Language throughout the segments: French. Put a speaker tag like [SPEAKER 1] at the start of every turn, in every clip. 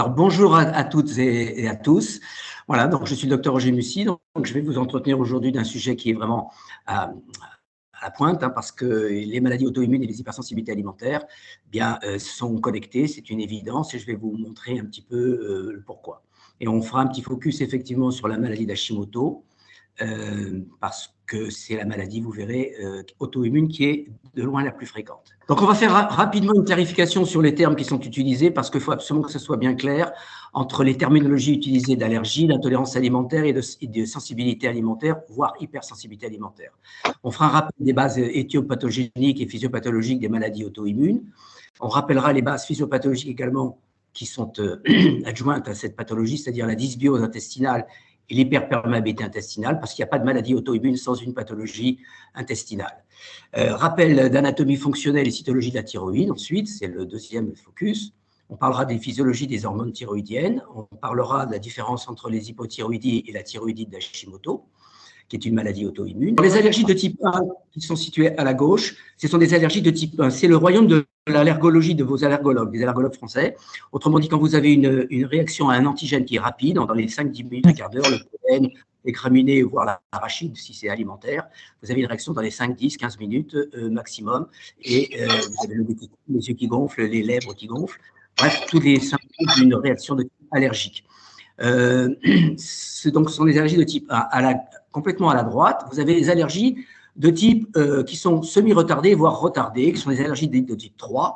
[SPEAKER 1] Bonjour à toutes et à tous. Voilà, donc je suis le docteur Roger Mussy. Donc je vais vous entretenir aujourd'hui d'un sujet qui est vraiment à la pointe, parce que les maladies auto-immunes et les hypersensibilités alimentaires sont connectées, c'est une évidence, et je vais vous montrer un petit peu le pourquoi. Et on fera un petit focus effectivement sur la maladie d'Hashimoto, parce que c'est la maladie, vous verrez, auto-immune qui est de loin la plus fréquente. Donc, on va faire rapidement une clarification sur les termes qui sont utilisés, parce qu'il faut absolument que ce soit bien clair entre les terminologies utilisées d'allergie, d'intolérance alimentaire et de sensibilité alimentaire, voire hypersensibilité alimentaire. On fera un rappel des bases éthiopathogéniques et physiopathologiques des maladies auto-immunes. On rappellera les bases physiopathologiques également qui sont adjointes à cette pathologie, c'est-à-dire la dysbiose intestinale et l'hyperperméabilité intestinale, parce qu'il n'y a pas de maladie auto-immune sans une pathologie intestinale. Rappel d'anatomie fonctionnelle et cytologie de la thyroïde, ensuite, c'est le deuxième focus. On parlera des physiologies des hormones thyroïdiennes, on parlera de la différence entre les hypothyroïdies et la thyroïdite d'Hashimoto, qui est une maladie auto-immune. Les allergies de type 1 qui sont situées à la gauche, ce sont des allergies de type 1. C'est le royaume de l'allergologie de vos allergologues, des allergologues français. Autrement dit, quand vous avez une réaction à un antigène qui est rapide, dans les 5-10 minutes, un quart d'heure, le pollen, les graminées, voire l'arachide, si c'est alimentaire, vous avez une réaction dans les 5, 10, 15 minutes maximum, et vous avez les yeux qui gonflent, les lèvres qui gonflent, bref, tous les symptômes d'une réaction de type allergique. Donc, ce sont des allergies de type 1. Complètement à la droite, vous avez les allergies de type qui sont semi-retardées, voire retardées, qui sont des allergies de type 3,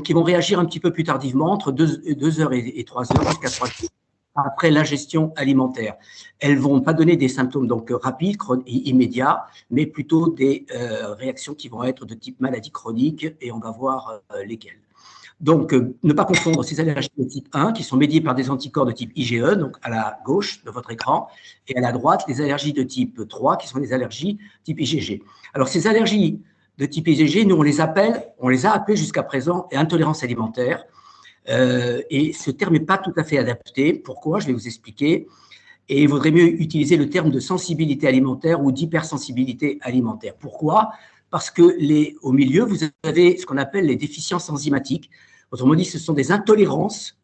[SPEAKER 1] qui vont réagir un petit peu plus tardivement, entre 2 heures et 3 heures, jusqu'à 3 heures après l'ingestion alimentaire. Elles ne vont pas donner des symptômes donc rapides, immédiats, mais plutôt des réactions qui vont être de type maladie chronique, et on va voir lesquelles. Donc, ne pas confondre ces allergies de type 1 qui sont médiées par des anticorps de type IgE, donc à la gauche de votre écran, et à la droite, les allergies de type 3 qui sont les allergies type IgG. Alors, ces allergies de type IgG, nous, on les a appelées jusqu'à présent intolérance alimentaire, et ce terme n'est pas tout à fait adapté. Pourquoi? Je vais vous expliquer. Et il vaudrait mieux utiliser le terme de sensibilité alimentaire ou d'hypersensibilité alimentaire. Pourquoi? Parce que au milieu, vous avez ce qu'on appelle les déficiences enzymatiques. Autrement dit, ce sont des intolérances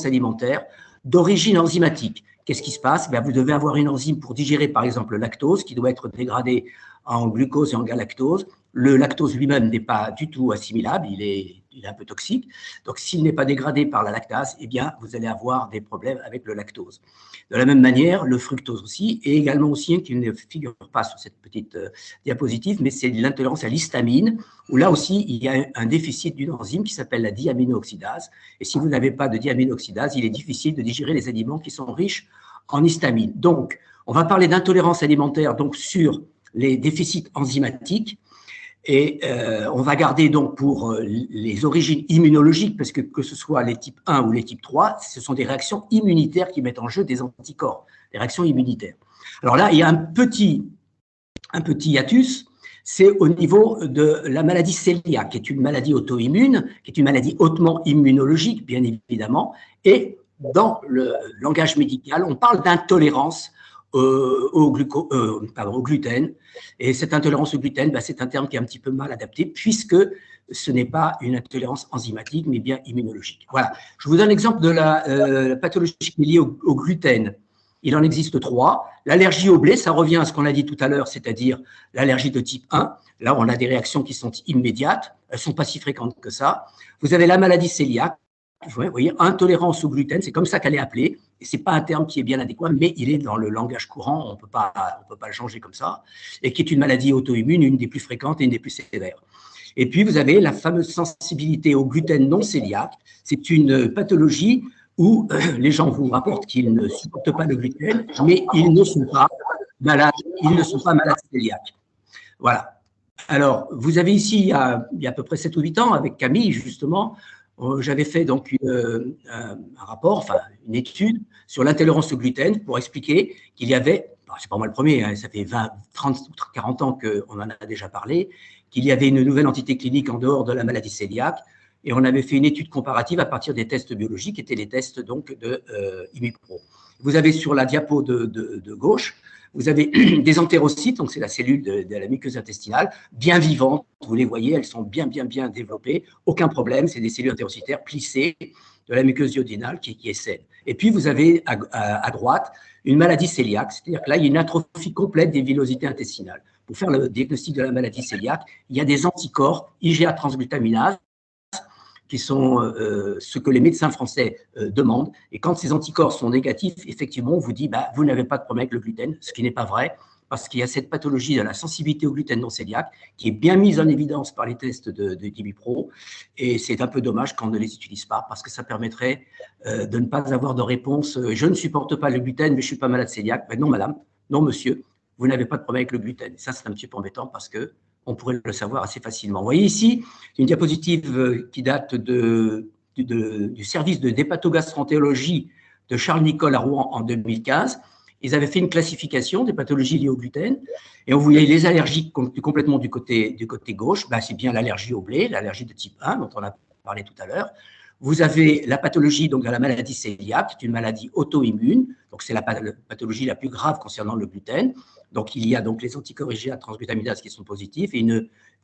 [SPEAKER 1] alimentaires d'origine enzymatique. Qu'est-ce qui se passe? Vous devez avoir une enzyme pour digérer, par exemple, le lactose, qui doit être dégradé en glucose et en galactose. Le lactose lui-même n'est pas du tout assimilable, il est un peu toxique. Donc, s'il n'est pas dégradé par la lactase, vous allez avoir des problèmes avec le lactose. De la même manière, le fructose aussi, et également aussi, qui ne figure pas sur cette petite diapositive, mais c'est l'intolérance à l'histamine, où là aussi, il y a un déficit d'une enzyme qui s'appelle la diamino-oxydase. Et si vous n'avez pas de diamino-oxydase, il est difficile de digérer les aliments qui sont riches en histamine. Donc, on va parler d'intolérance alimentaire donc, sur les déficits enzymatiques. Et on va garder donc pour les origines immunologiques, parce que ce soit les types 1 ou les types 3, ce sont des réactions immunitaires qui mettent en jeu des anticorps, des réactions immunitaires. Alors là, il y a un petit hiatus, c'est au niveau de la maladie cœliaque, qui est une maladie auto-immune, qui est une maladie hautement immunologique, bien évidemment, et dans le langage médical, on parle d'intolérance au gluten. Et cette intolérance au gluten, c'est un terme qui est un petit peu mal adapté, puisque ce n'est pas une intolérance enzymatique, mais bien immunologique. Voilà. Je vous donne l'exemple de la pathologie qui est liée au gluten. Il en existe 3. L'allergie au blé, ça revient à ce qu'on a dit tout à l'heure, c'est-à-dire l'allergie de type 1. Là, on a des réactions qui sont immédiates. Elles ne sont pas si fréquentes que ça. Vous avez la maladie cœliaque. Vous voyez, intolérance au gluten, c'est comme ça qu'elle est appelée. Et ce n'est pas un terme qui est bien adéquat, mais il est dans le langage courant, on ne peut pas le changer comme ça, et qui est une maladie auto-immune, une des plus fréquentes et une des plus sévères. Et puis, vous avez la fameuse sensibilité au gluten non cœliaque. C'est une pathologie où les gens vous rapportent qu'ils ne supportent pas le gluten, mais ils ne sont pas malades cœliaques. Voilà. Alors, vous avez ici, il y a à peu près 7 ou 8 ans, avec Camille, justement, j'avais fait donc un rapport, enfin une étude sur l'intolérance au gluten pour expliquer qu'il y avait, c'est pas moi le premier, hein, ça fait 20, 30, 40 ans qu'on en a déjà parlé, qu'il y avait une nouvelle entité clinique en dehors de la maladie cœliaque, et on avait fait une étude comparative à partir des tests biologiques, qui étaient les tests donc de IMIPRO. Vous avez sur la diapo de gauche Vous avez des entérocytes, donc c'est la cellule de la muqueuse intestinale, bien vivantes, vous les voyez, elles sont bien développées, aucun problème, c'est des cellules entérocytaires plissées de la muqueuse duodénale qui est saine. Et puis vous avez à droite une maladie cœliaque, c'est-à-dire que là, il y a une atrophie complète des villosités intestinales. Pour faire le diagnostic de la maladie cœliaque, il y a des anticorps IgA transglutaminase qui sont ce que les médecins français demandent. Et quand ces anticorps sont négatifs, effectivement, on vous dit bah, vous n'avez pas de problème avec le gluten, ce qui n'est pas vrai, parce qu'il y a cette pathologie de la sensibilité au gluten non cœliaque qui est bien mise en évidence par les tests de DiviPro. Et c'est un peu dommage qu'on ne les utilise pas, parce que ça permettrait de ne pas avoir de réponse je ne supporte pas le gluten, mais je ne suis pas malade cœliaque. Ben non, madame, non, monsieur, vous n'avez pas de problème avec le gluten. Et ça, c'est un petit peu embêtant parce que on pourrait le savoir assez facilement. Vous voyez ici une diapositive qui date du service de dépathogastroentérologie de Charles Nicolle à Rouen en 2015. Ils avaient fait une classification des pathologies liées au gluten et on voyait les allergies complètement du côté gauche. Ben, c'est bien l'allergie au blé, l'allergie de type 1 dont on a parlé tout à l'heure. Vous avez la pathologie, donc de la maladie cœliaque, c'est une maladie auto-immune, donc c'est la pathologie la plus grave concernant le gluten. Donc il y a donc les anticorps IgA transglutaminase qui sont positifs et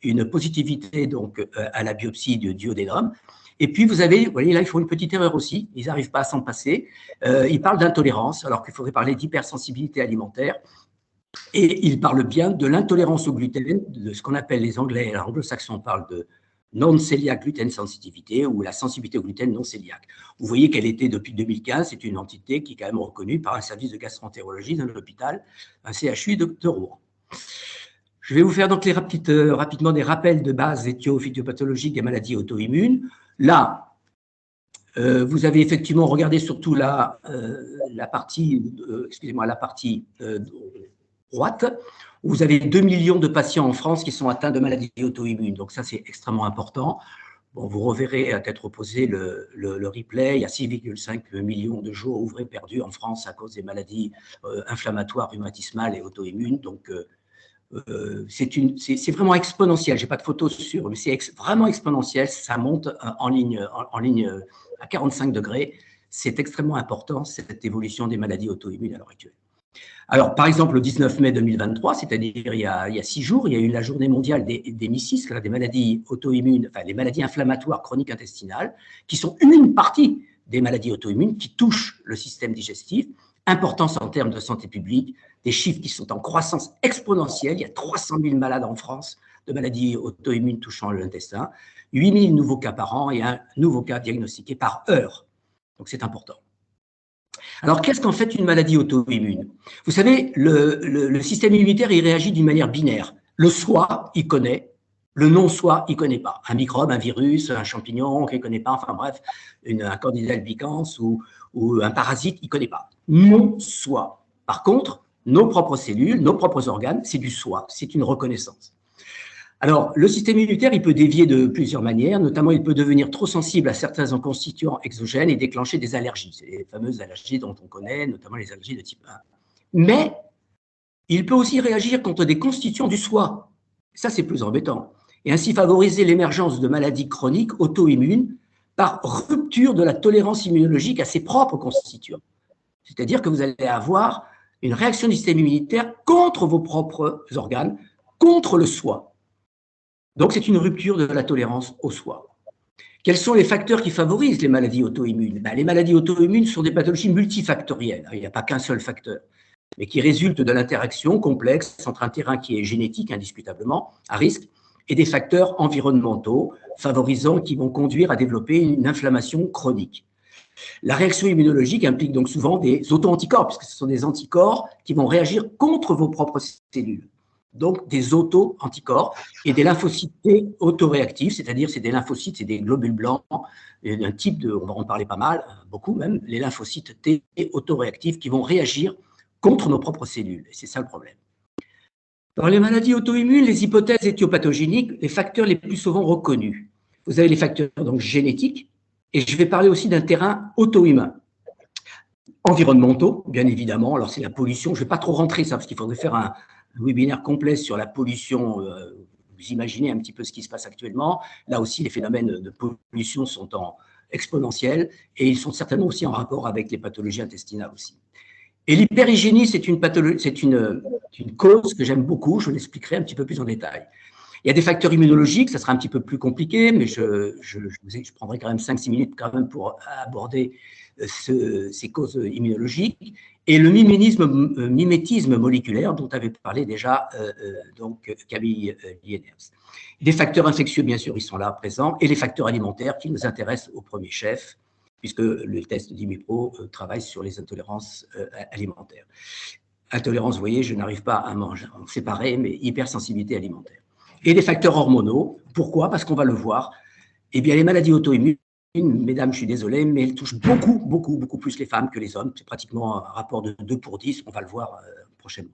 [SPEAKER 1] une positivité donc à la biopsie du duodénum. Et puis vous voyez là, ils font une petite erreur aussi, ils n'arrivent pas à s'en passer. Ils parlent d'intolérance alors qu'il faudrait parler d'hypersensibilité alimentaire. Et ils parlent bien de l'intolérance au gluten, de ce qu'on appelle les Anglais et les Anglo-Saxons parlent de non-cœliaque gluten sensitivité ou la sensibilité au gluten non cœliaque. Vous voyez qu'elle était depuis 2015, c'est une entité qui est quand même reconnue par un service de gastroentérologie dans l'hôpital, un CHU de Rouen. Je vais vous faire donc rapidement des rappels de base éthio-phytiopathologiques des maladies auto-immunes. Là, vous avez effectivement regardé surtout la partie droite, où vous avez 2 millions de patients en France qui sont atteints de maladies auto-immunes. Donc ça, c'est extrêmement important. Bon, vous reverrez à tête reposée le replay. Il y a 6,5 millions de jours ouvrés perdus en France à cause des maladies inflammatoires, rhumatismales et auto-immunes. Donc, c'est vraiment exponentiel. Je n'ai pas de photos sur, mais c'est vraiment exponentiel. Ça monte en ligne à 45 degrés. C'est extrêmement important, cette évolution des maladies auto-immunes à l'heure actuelle. Alors, par exemple, le 19 mai 2023, c'est-à-dire il y a 6 jours, il y a eu la journée mondiale des MICIS, des maladies auto-immunes, enfin les maladies inflammatoires chroniques intestinales, qui sont une partie des maladies auto-immunes qui touchent le système digestif. Importance en termes de santé publique, des chiffres qui sont en croissance exponentielle. Il y a 300 000 malades en France de maladies auto-immunes touchant l'intestin, 8 000 nouveaux cas par an et un nouveau cas diagnostiqué par heure. Donc, c'est important. Alors, qu'est-ce qu'en fait une maladie auto-immune? Vous savez, le système immunitaire, il réagit d'une manière binaire. Le soi, il connaît. Le non-soi, il ne connaît pas. Un microbe, un virus, un champignon qu'il ne connaît pas, enfin bref, un candida albicans ou un parasite, il ne connaît pas. Non-soi. Par contre, nos propres cellules, nos propres organes, c'est du soi, c'est une reconnaissance. Alors, le système immunitaire, il peut dévier de plusieurs manières, notamment il peut devenir trop sensible à certains constituants exogènes et déclencher des allergies. C'est les fameuses allergies dont on connaît, notamment les allergies de type 1. Mais il peut aussi réagir contre des constituants du soi. Ça, c'est plus embêtant. Et ainsi favoriser l'émergence de maladies chroniques auto-immunes par rupture de la tolérance immunologique à ses propres constituants. C'est-à-dire que vous allez avoir une réaction du système immunitaire contre vos propres organes, contre le soi. Donc, c'est une rupture de la tolérance au soi. Quels sont les facteurs qui favorisent les maladies auto-immunes? Les maladies auto-immunes sont des pathologies multifactorielles. Il n'y a pas qu'un seul facteur, mais qui résultent de l'interaction complexe entre un terrain qui est génétique, indiscutablement, à risque, et des facteurs environnementaux favorisants qui vont conduire à développer une inflammation chronique. La réaction immunologique implique donc souvent des auto-anticorps, puisque ce sont des anticorps qui vont réagir contre vos propres cellules. Donc des auto-anticorps et des lymphocytes T autoréactifs, c'est-à-dire c'est des lymphocytes, c'est des globules blancs d'un type de, on va en parler pas mal, beaucoup même, les lymphocytes T autoréactifs qui vont réagir contre nos propres cellules. Et c'est ça le problème. Dans les maladies auto-immunes, les hypothèses éthiopathogéniques, les facteurs les plus souvent reconnus. Vous avez les facteurs donc génétiques, et je vais parler aussi d'un terrain auto-immun. Environnementaux, bien évidemment. Alors, c'est la pollution. Je ne vais pas trop rentrer ça, parce qu'il faudrait faire un webinaire complet sur la pollution. Vous imaginez un petit peu ce qui se passe actuellement. Là aussi, les phénomènes de pollution sont exponentiels et ils sont certainement aussi en rapport avec les pathologies intestinales aussi. Et l'hyperhygiénie, c'est une pathologie, c'est une cause que j'aime beaucoup, je l'expliquerai un petit peu plus en détail. Il y a des facteurs immunologiques, ça sera un petit peu plus compliqué, mais je prendrai quand même 5-6 minutes quand même pour aborder ces causes immunologiques. Et le mimétisme moléculaire dont avait parlé déjà donc Camille Lieners. Les facteurs infectieux, bien sûr, ils sont là présents, et les facteurs alimentaires qui nous intéressent au premier chef, puisque le test d'Imipro travaille sur les intolérances alimentaires. Intolérance, vous voyez, je n'arrive pas à manger, en séparer, mais hypersensibilité alimentaire. Et les facteurs hormonaux, pourquoi? Parce qu'on va le voir, eh bien, les maladies auto-immunes, mesdames, je suis désolé, mais elles touchent beaucoup plus les femmes que les hommes. C'est pratiquement un rapport de 2 pour 10, on va le voir prochainement.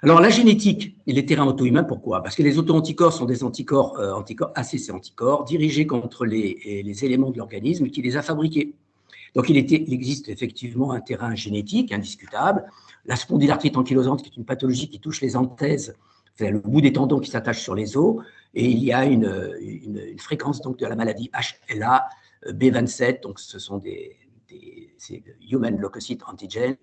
[SPEAKER 1] Alors, la génétique et les terrains auto-humains, pourquoi? Parce que les auto-anticorps sont des anticorps, ACC anticorps, dirigés contre les éléments de l'organisme qui les a fabriqués. Donc, il existe effectivement un terrain génétique indiscutable. La spondylarthrite ankylosante, qui est une pathologie qui touche les anthèses, c'est le bout des tendons qui s'attachent sur les os, et il y a une fréquence donc, de la maladie HLA B27, donc ce sont c'est Human Leukocyte Antigen.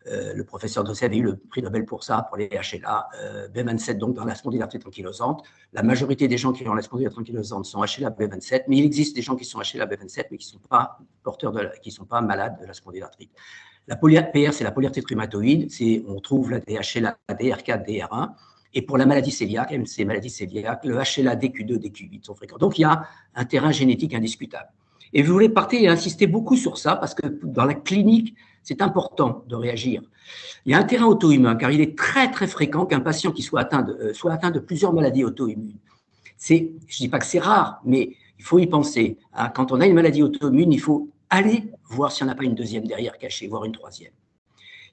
[SPEAKER 1] Le professeur Dosset avait eu le prix Nobel pour ça, pour les HLA B27, donc dans la spondylarthrite ankylosante. La majorité des gens qui ont la spondylarthrite ankylosante sont HLA B27, mais il existe des gens qui sont HLA B27, mais qui ne sont pas qui ne sont pas malades de la spondylarthrite. La PR, c'est la polyarthrite rhumatoïde, on trouve la HLA DR4, DR1, et pour la maladie cœliaque, MC maladie cœliaque, le HLA DQ2, DQ8 sont fréquents. Donc il y a un terrain génétique indiscutable. Et vous voulez partir et insister beaucoup sur ça, parce que dans la clinique, c'est important de réagir. Il y a un terrain auto-immun, car il est très fréquent qu'un patient qui soit atteint de plusieurs maladies auto-immunes. Je ne dis pas que c'est rare, mais il faut y penser. Quand on a une maladie auto-immune, il faut aller voir s'il n'y en a pas une deuxième derrière cachée, voire une troisième.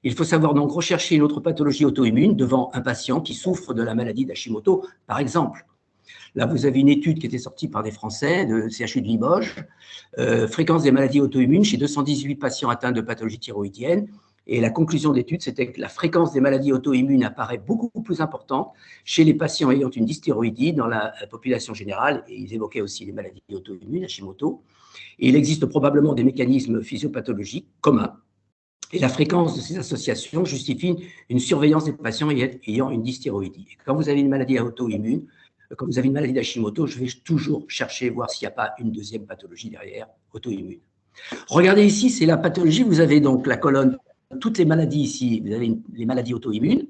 [SPEAKER 1] Il faut savoir donc rechercher une autre pathologie auto-immune devant un patient qui souffre de la maladie d'Hashimoto, par exemple. Là, vous avez une étude qui était sortie par des Français de CHU de Limoges, fréquence des maladies auto-immunes chez 218 patients atteints de pathologie thyroïdienne. Et la conclusion de l'étude, c'était que la fréquence des maladies auto-immunes apparaît beaucoup plus importante chez les patients ayant une dysthyroïdie dans la population générale. Et ils évoquaient aussi les maladies auto-immunes, Hashimoto. Et il existe probablement des mécanismes physiopathologiques communs. Et la fréquence de ces associations justifie une surveillance des patients ayant une dysthyroïdie. Et quand vous avez une maladie auto-immune, quand vous avez une maladie d'Hashimoto, je vais toujours chercher, voir s'il n'y a pas une deuxième pathologie derrière, auto-immune. Regardez ici, c'est la pathologie. Vous avez donc la colonne, toutes les maladies ici, vous avez les maladies auto-immunes,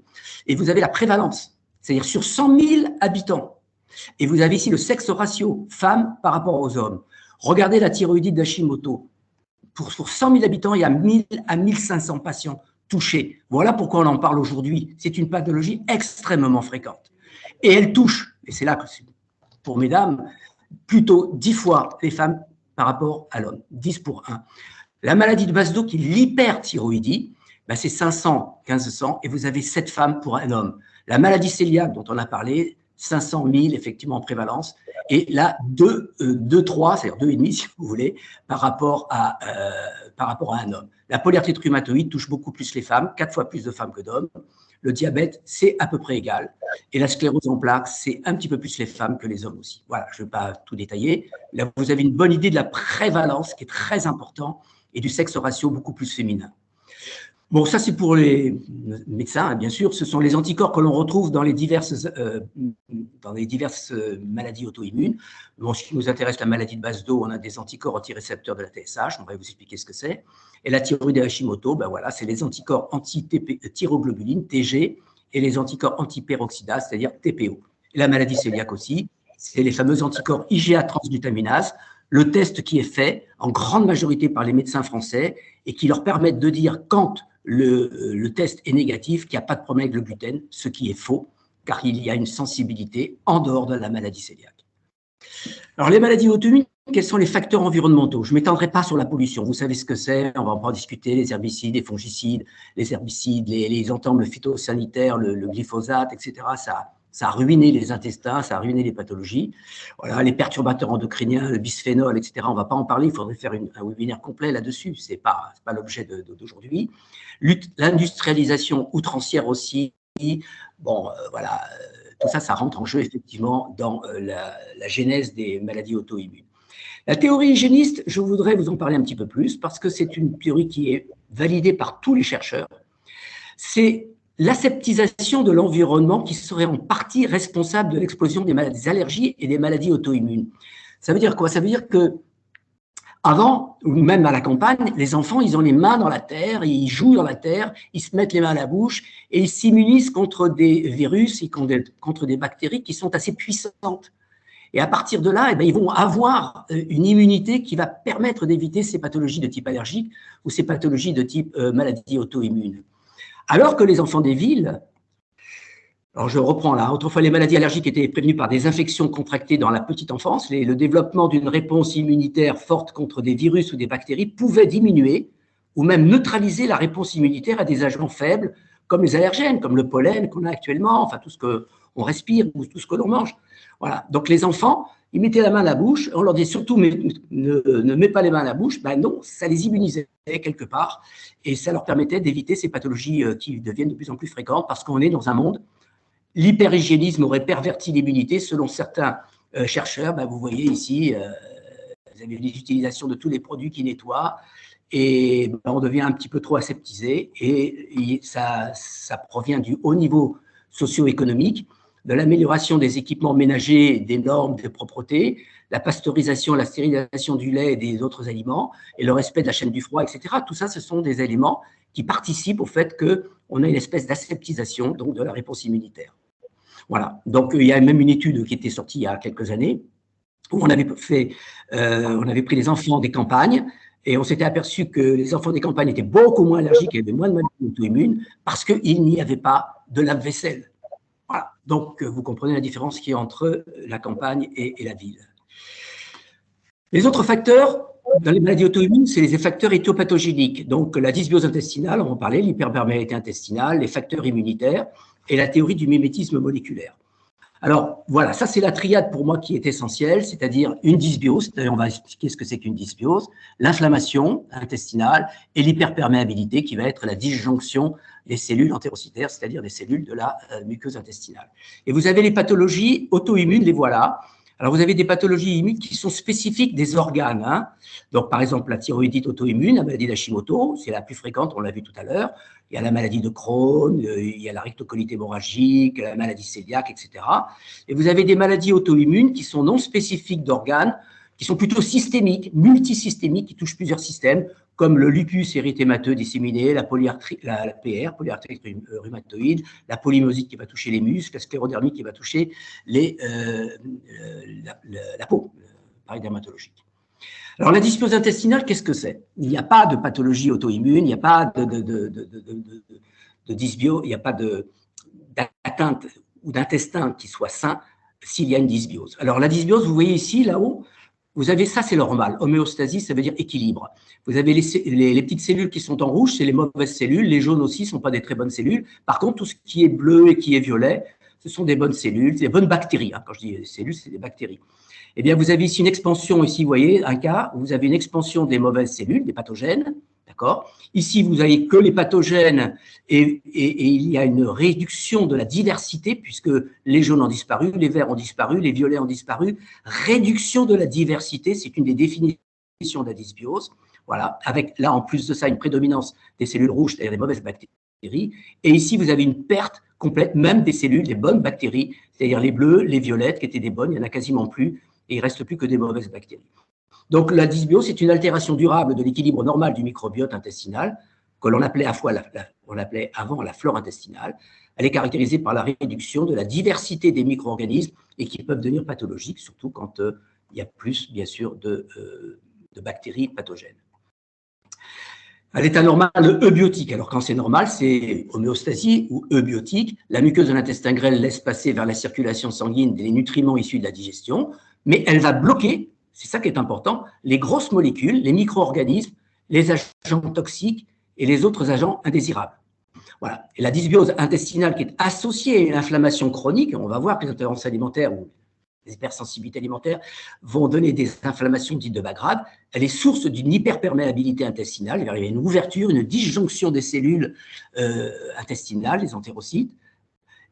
[SPEAKER 1] et vous avez la prévalence, c'est-à-dire sur 100 000 habitants. Et vous avez ici le sexe ratio, femmes par rapport aux hommes. Regardez la thyroïdite d'Hashimoto. Pour 100 000 habitants, il y a 1000 à 1500 patients touchés. Voilà pourquoi on en parle aujourd'hui. C'est une pathologie extrêmement fréquente. Et elle touche, et c'est là que, pour mesdames, plutôt 10 fois les femmes par rapport à l'homme, 10 pour 1. La maladie de Basdo, qui est l'hyperthyroïdie, ben c'est 500, 1500, et vous avez 7 femmes pour un homme. La maladie cœliaque, dont on a parlé, 500 000 effectivement en prévalence, et là 3, c'est-à-dire 2,5 si vous voulez, par rapport à un homme. La polyarthrite rhumatoïde touche beaucoup plus les femmes, 4 fois plus de femmes que d'hommes. Le diabète, c'est à peu près égal. Et la sclérose en plaques, c'est un petit peu plus les femmes que les hommes aussi. Voilà, je ne vais pas tout détailler. Là, vous avez une bonne idée de la prévalence, qui est très important, et du sexe ratio beaucoup plus féminin. Bon, ça, c'est pour les médecins, bien sûr. Ce sont les anticorps que l'on retrouve dans les diverses maladies auto-immunes. Bon, ce qui nous intéresse, la maladie de Basdo, on a des anticorps antirécepteurs de la TSH. On va vous expliquer ce que c'est. Et la thyroïde Hashimoto, ben voilà, c'est les anticorps anti-thyroglobuline, TG, et les anticorps anti-peroxydase, c'est-à-dire TPO. Et la maladie cœliaque aussi, c'est les fameux anticorps IgA transglutaminase, le test qui est fait en grande majorité par les médecins français et qui leur permettent de dire quand le test est négatif, qu'il n'y a pas de problème avec le gluten, ce qui est faux, car il y a une sensibilité en dehors de la maladie cœliaque. Alors, les maladies auto-immunes, quels sont les facteurs environnementaux? Je ne m'étendrai pas sur la pollution, vous savez ce que c'est, on va pas en discuter, les herbicides, les fongicides, les herbicides, les ensembles phytosanitaires, le glyphosate, etc. Ça a ruiné les intestins, ça a ruiné les pathologies. Voilà, les perturbateurs endocriniens, le bisphénol, etc. On ne va pas en parler, il faudrait faire un webinaire complet là-dessus, ce n'est pas l'objet d'aujourd'hui. L'industrialisation outrancière aussi, bon, voilà, tout ça, ça rentre en jeu effectivement dans la genèse des maladies auto-immunes. La théorie hygiéniste, je voudrais vous en parler un petit peu plus parce que c'est une théorie qui est validée par tous les chercheurs. C'est l'aseptisation de l'environnement qui serait en partie responsable de l'explosion des maladies, allergies et des maladies auto-immunes. Ça veut dire quoi? Ça veut dire que avant, ou même à la campagne, les enfants, ils ont les mains dans la terre, ils jouent dans la terre, ils se mettent les mains à la bouche et ils s'immunisent contre des virus et contre des bactéries qui sont assez puissantes. Et à partir de là, eh bien, ils vont avoir une immunité qui va permettre d'éviter ces pathologies de type allergique ou ces pathologies de type maladie auto-immune. Alors que les enfants des villes, alors je reprends là, autrefois les maladies allergiques étaient prévenues par des infections contractées dans la petite enfance, le développement d'une réponse immunitaire forte contre des virus ou des bactéries pouvait diminuer ou même neutraliser la réponse immunitaire à des agents faibles comme les allergènes, comme le pollen qu'on a actuellement, enfin tout ce qu'on respire ou tout ce que l'on mange. Voilà. Donc les enfants, ils mettaient la main à la bouche, on leur disait surtout ne mets pas les mains à la bouche, ben non, ça les immunisait quelque part et ça leur permettait d'éviter ces pathologies qui deviennent de plus en plus fréquentes parce qu'on est dans un monde, l'hyperhygiénisme aurait perverti l'immunité selon certains chercheurs. Ben vous voyez ici, vous avez l'utilisation de tous les produits qui nettoient et ben, on devient un petit peu trop aseptisé et ça provient du haut niveau socio-économique, de l'amélioration des équipements ménagers, des normes de propreté, la pasteurisation, la stérilisation du lait et des autres aliments, et le respect de la chaîne du froid, etc. Tout ça, ce sont des éléments qui participent au fait qu'on a une espèce d'aseptisation donc de la réponse immunitaire. Voilà. Donc, il y a même une étude qui était sortie il y a quelques années où on avait pris les enfants des campagnes et on s'était aperçu que les enfants des campagnes étaient beaucoup moins allergiques et avaient moins de maladies auto-immunes parce qu'il n'y avait pas de lave-vaisselle. Voilà. Donc, vous comprenez la différence qu'il y a entre la campagne et la ville. Les autres facteurs dans les maladies auto-immunes, c'est les facteurs éthiopathogéniques. Donc, la dysbiose intestinale, on va en parler, l'hyperperméabilité intestinale, les facteurs immunitaires et la théorie du mimétisme moléculaire. Alors, voilà, ça c'est la triade pour moi qui est essentielle, c'est-à-dire une dysbiose, on va expliquer ce que c'est qu'une dysbiose, l'inflammation intestinale et l'hyperperméabilité qui va être la disjonction des cellules entérocytaires, c'est-à-dire des cellules de la muqueuse intestinale. Et vous avez les pathologies auto-immunes, les voilà. Alors, vous avez des pathologies immunes qui sont spécifiques des organes. Hein. Donc, par exemple, la thyroïdite auto-immune, la maladie d'Hashimoto, c'est la plus fréquente, on l'a vu tout à l'heure. Il y a la maladie de Crohn, il y a la rectocolite hémorragique, la maladie cœliaque, etc. Et vous avez des maladies auto-immunes qui sont non spécifiques d'organes, qui sont plutôt systémiques, multisystémiques, qui touchent plusieurs systèmes, comme le lupus érythémateux disséminé, la PR, polyarthrite rhumatoïde, la polymyosite qui va toucher les muscles, la sclérodermie qui va toucher la peau, pareil dermatologique. Alors, la dysbiose intestinale, qu'est-ce que c'est? Il n'y a pas de pathologie auto-immune, il n'y a pas de dysbiose, il n'y a pas d'atteinte ou d'intestin qui soit sain s'il y a une dysbiose. Alors, la dysbiose, vous voyez ici, là-haut, vous avez ça, c'est normal. Homéostasie, ça veut dire équilibre. Vous avez les petites cellules qui sont en rouge, c'est les mauvaises cellules. Les jaunes aussi ne sont pas des très bonnes cellules. Par contre, tout ce qui est bleu et qui est violet, ce sont des bonnes cellules, des bonnes bactéries. Hein. Quand je dis cellules, c'est des bactéries. Eh bien, vous avez ici une expansion, ici, vous voyez, un cas où vous avez une expansion des mauvaises cellules, des pathogènes, d'accord? Ici, vous n'avez que les pathogènes et il y a une réduction de la diversité puisque les jaunes ont disparu, les verts ont disparu, les violets ont disparu. Réduction de la diversité, c'est une des définitions de la dysbiose. Voilà, avec là, en plus de ça, une prédominance des cellules rouges, c'est-à-dire des mauvaises bactéries. Et ici, vous avez une perte complète, même des cellules, des bonnes bactéries, c'est-à-dire les bleus, les violettes, qui étaient des bonnes, il n'y en a quasiment plus. Et il ne reste plus que des mauvaises bactéries. Donc, la dysbiose, c'est une altération durable de l'équilibre normal du microbiote intestinal, que l'on appelait avant la flore intestinale. Elle est caractérisée par la réduction de la diversité des micro-organismes et qui peuvent devenir pathologiques, surtout quand il y a plus, bien sûr, de bactéries pathogènes. À l'état normal, eubiotique. Alors, quand c'est normal, c'est homéostasie ou eubiotique. La muqueuse de l'intestin grêle laisse passer vers la circulation sanguine les nutriments issus de la digestion, mais elle va bloquer, c'est ça qui est important, les grosses molécules, les micro-organismes, les agents toxiques et les autres agents indésirables. Voilà. Et la dysbiose intestinale qui est associée à une inflammation chronique, on va voir que les intolérances alimentaires ou les hypersensibilités alimentaires vont donner des inflammations dites de bas grade, elle est source d'une hyperperméabilité intestinale, il va arriver une ouverture, une disjonction des cellules intestinales, les entérocytes,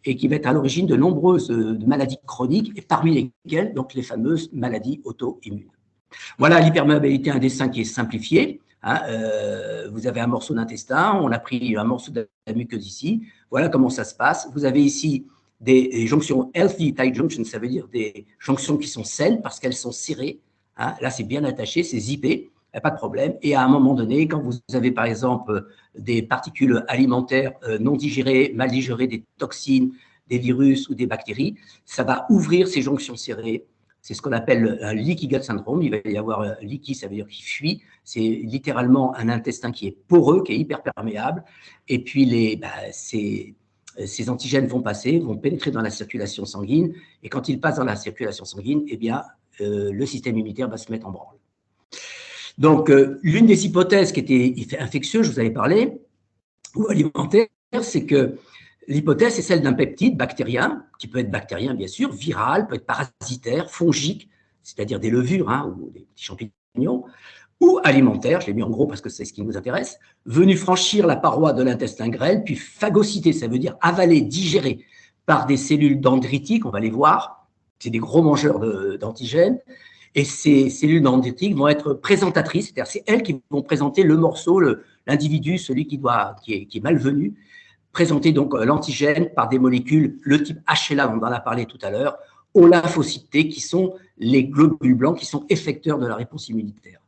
[SPEAKER 1] et qui va être à l'origine de nombreuses maladies chroniques, et parmi lesquelles donc, les fameuses maladies auto-immunes. Voilà l'hyperméabilité, un dessin qui est simplifié. Hein, vous avez un morceau d'intestin, on a pris un morceau de la muqueuse ici. Voilà comment ça se passe. Vous avez ici des jonctions healthy tight junctions, ça veut dire des jonctions qui sont saines parce qu'elles sont serrées. Hein, là, c'est bien attaché, c'est zippé, pas de problème. Et à un moment donné, quand vous avez par exemple des particules alimentaires non digérées, mal digérées, des toxines, des virus ou des bactéries, ça va ouvrir ces jonctions serrées. C'est ce qu'on appelle un leaky gut syndrome. Il va y avoir leaky, ça veut dire qu'il fuit. C'est littéralement un intestin qui est poreux, qui est hyper perméable. Et puis, ces antigènes vont passer, vont pénétrer dans la circulation sanguine. Et quand ils passent dans la circulation sanguine, eh bien, le système immunitaire va se mettre en branle. Donc, l'une des hypothèses qui était infectieuse, je vous avais parlé, ou alimentaire, c'est que l'hypothèse, c'est celle d'un peptide bactérien, qui peut être bactérien, bien sûr, viral, peut être parasitaire, fongique, c'est-à-dire des levures ou des petits champignons, ou alimentaire, je l'ai mis en gros parce que c'est ce qui nous intéresse, venu franchir la paroi de l'intestin grêle, puis phagocyté, ça veut dire avalé, digéré par des cellules dendritiques, on va les voir, c'est des gros mangeurs d'antigènes, et ces cellules dendritiques vont être présentatrices, c'est-à-dire c'est elles qui vont présenter le morceau, l'individu, celui qui est malvenu, présenter donc l'antigène par des molécules, le type HLA, on en a parlé tout à l'heure, aux lymphocytes T, qui sont les globules blancs qui sont effecteurs de la réponse immunitaire.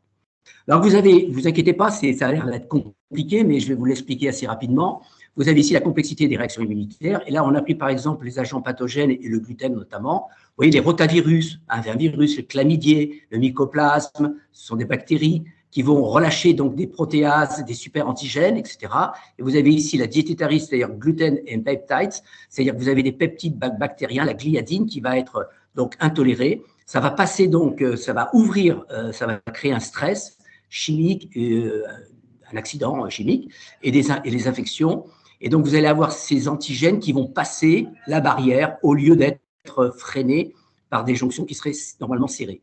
[SPEAKER 1] Alors vous inquiétez pas, ça a l'air d'être compliqué, mais je vais vous l'expliquer assez rapidement. Vous avez ici la complexité des réactions immunitaires, et là on a pris par exemple les agents pathogènes et le gluten notamment. Vous voyez les rotavirus, un virus, le chlamydier, le mycoplasme, ce sont des bactéries qui vont relâcher donc des protéases, des super-antigènes, etc. Et vous avez ici la diététarie, c'est-à-dire gluten and peptides, c'est-à-dire que vous avez des peptides bactériens, la gliadine, qui va être donc intolérée. Ça va passer donc, ça va ouvrir, ça va créer un stress chimique, un accident chimique et les infections. Et donc, vous allez avoir ces antigènes qui vont passer la barrière au lieu d'être freinés par des jonctions qui seraient normalement serrées.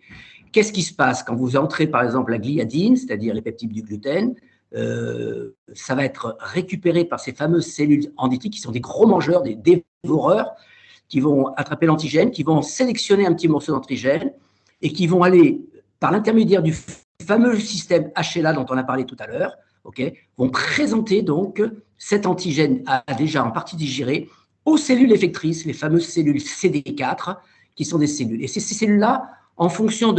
[SPEAKER 1] Qu'est-ce qui se passe quand vous entrez, par exemple, la gliadine, c'est-à-dire les peptides du gluten, ça va être récupéré par ces fameuses cellules dendritiques qui sont des gros mangeurs, des dévoreurs, qui vont attraper l'antigène, qui vont sélectionner un petit morceau d'antigène et qui vont aller, par l'intermédiaire du fameux système HLA dont on a parlé tout à l'heure, vont présenter donc cet antigène déjà en partie digéré aux cellules effectrices, les fameuses cellules CD4, qui sont des cellules. Et ces cellules-là, en fonction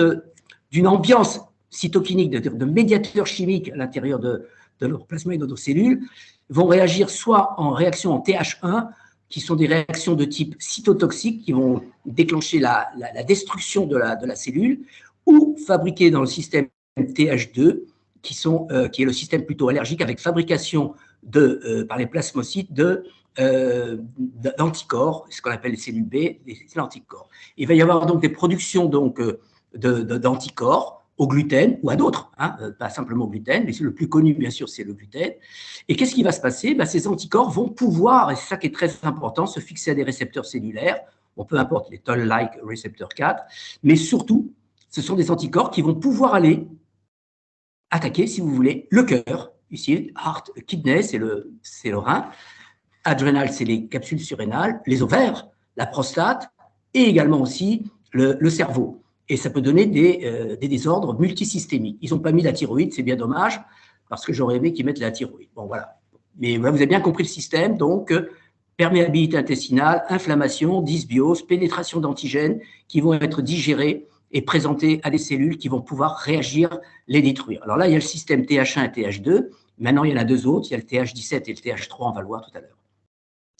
[SPEAKER 1] d'une ambiance cytokinique, de médiateurs chimiques à l'intérieur de leur plasma et de nos cellules, vont réagir soit en réaction en TH1, qui sont des réactions de type cytotoxique, qui vont déclencher la destruction de la cellule, ou fabriquer dans le système TH2, qui est le système plutôt allergique, avec fabrication par les plasmocytes d'anticorps, ce qu'on appelle les cellules B, les anticorps. Il va y avoir donc des productions d'anticorps au gluten ou à d'autres, pas simplement au gluten, mais le plus connu, bien sûr, c'est le gluten. Et qu'est-ce qui va se passer? Ces anticorps vont pouvoir, et c'est ça qui est très important, se fixer à des récepteurs cellulaires, peu importe les toll-like récepteurs 4, mais surtout, ce sont des anticorps qui vont pouvoir aller attaquer, si vous voulez, le cœur. Ici, heart, kidney, c'est le rein. Adrénal, c'est les capsules surrénales, les ovaires, la prostate et également aussi le cerveau. Et ça peut donner des désordres multisystémiques. Ils n'ont pas mis la thyroïde, c'est bien dommage, parce que j'aurais aimé qu'ils mettent la thyroïde. Bon, voilà. Mais vous avez bien compris le système. Donc, perméabilité intestinale, inflammation, dysbiose, pénétration d'antigènes qui vont être digérés et présentés à des cellules qui vont pouvoir réagir, les détruire. Alors là, il y a le système TH1 et TH2. Maintenant, il y en a deux autres. Il y a le TH17 et le TH3, on va le voir tout à l'heure.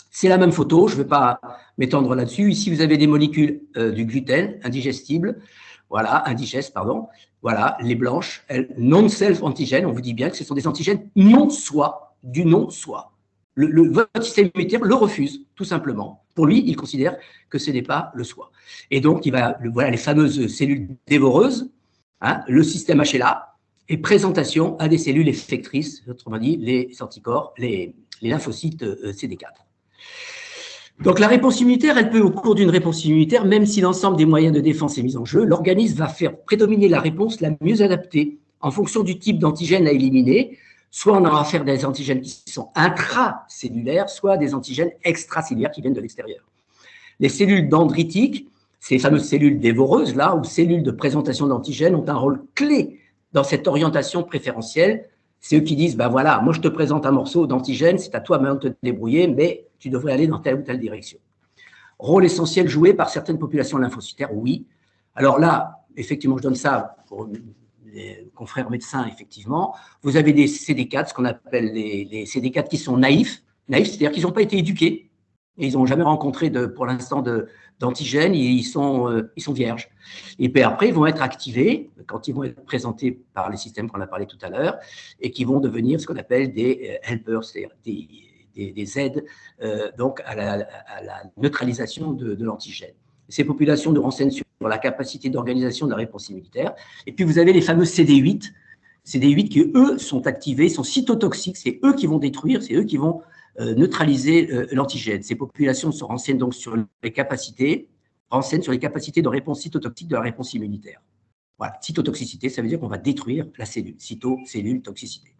[SPEAKER 1] C'est la même photo, je ne vais pas m'étendre là-dessus. Ici, vous avez des molécules du gluten indigestibles. Voilà, indigestes, pardon. Voilà, les blanches, non-self antigènes. On vous dit bien que ce sont des antigènes non-soi, du non-soi. Votre système immunitaire le refuse, tout simplement. Pour lui, il considère que ce n'est pas le soi. Et donc, voilà les fameuses cellules dévoreuses, le système HLA, et présentation à des cellules effectrices, autrement dit, les anticorps, les lymphocytes CD4. Donc, la réponse immunitaire, elle peut, au cours d'une réponse immunitaire, même si l'ensemble des moyens de défense est mis en jeu, l'organisme va faire prédominer la réponse la mieux adaptée en fonction du type d'antigène à éliminer. Soit on aura affaire à des antigènes qui sont intracellulaires, soit des antigènes extracellulaires qui viennent de l'extérieur. Les cellules dendritiques, Ces fameuses cellules dévoreuses, là, ou cellules de présentation d'antigènes, ont un rôle clé dans cette orientation préférentielle. C'est eux qui disent, ben voilà, moi je te présente un morceau d'antigène, c'est à toi maintenant de te débrouiller, mais tu devrais aller dans telle ou telle direction. Rôle essentiel joué par certaines populations lymphocytaires, oui. Alors là, effectivement, je donne ça pour les confrères médecins, effectivement. Vous avez des CD4, ce qu'on appelle les CD4 qui sont naïfs, c'est-à-dire qu'ils n'ont pas été éduqués, et ils n'ont jamais rencontré pour l'instant d'antigènes, ils sont vierges. Et puis après, ils vont être activés quand ils vont être présentés par les systèmes qu'on a parlé tout à l'heure, et qui vont devenir ce qu'on appelle des helpers, c'est-à-dire des aides donc à la neutralisation de l'antigène. Ces populations nous renseignent sur la capacité d'organisation de la réponse immunitaire. Et puis, vous avez les fameux CD8 qui, eux, sont activés, sont cytotoxiques, c'est eux qui vont détruire, c'est eux qui vont neutraliser l'antigène. Ces populations se renseignent donc sur les capacités de réponse cytotoxique de la réponse immunitaire. Voilà, cytotoxicité, ça veut dire qu'on va détruire la cellule, cellule, toxicité.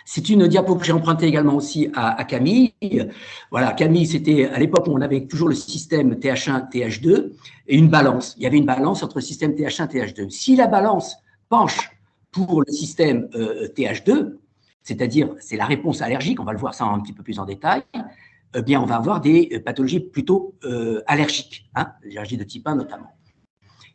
[SPEAKER 1] C'est une diapo que j'ai empruntée également aussi à Camille. Voilà, Camille, c'était à l'époque où on avait toujours le système TH1, TH2 et une balance. Il y avait une balance entre le système TH1 et TH2. Si la balance penche pour le système TH2, c'est-à-dire c'est la réponse allergique, on va le voir ça un petit peu plus en détail, eh bien on va avoir des pathologies plutôt allergiques, hein, l'allergie de type 1 notamment.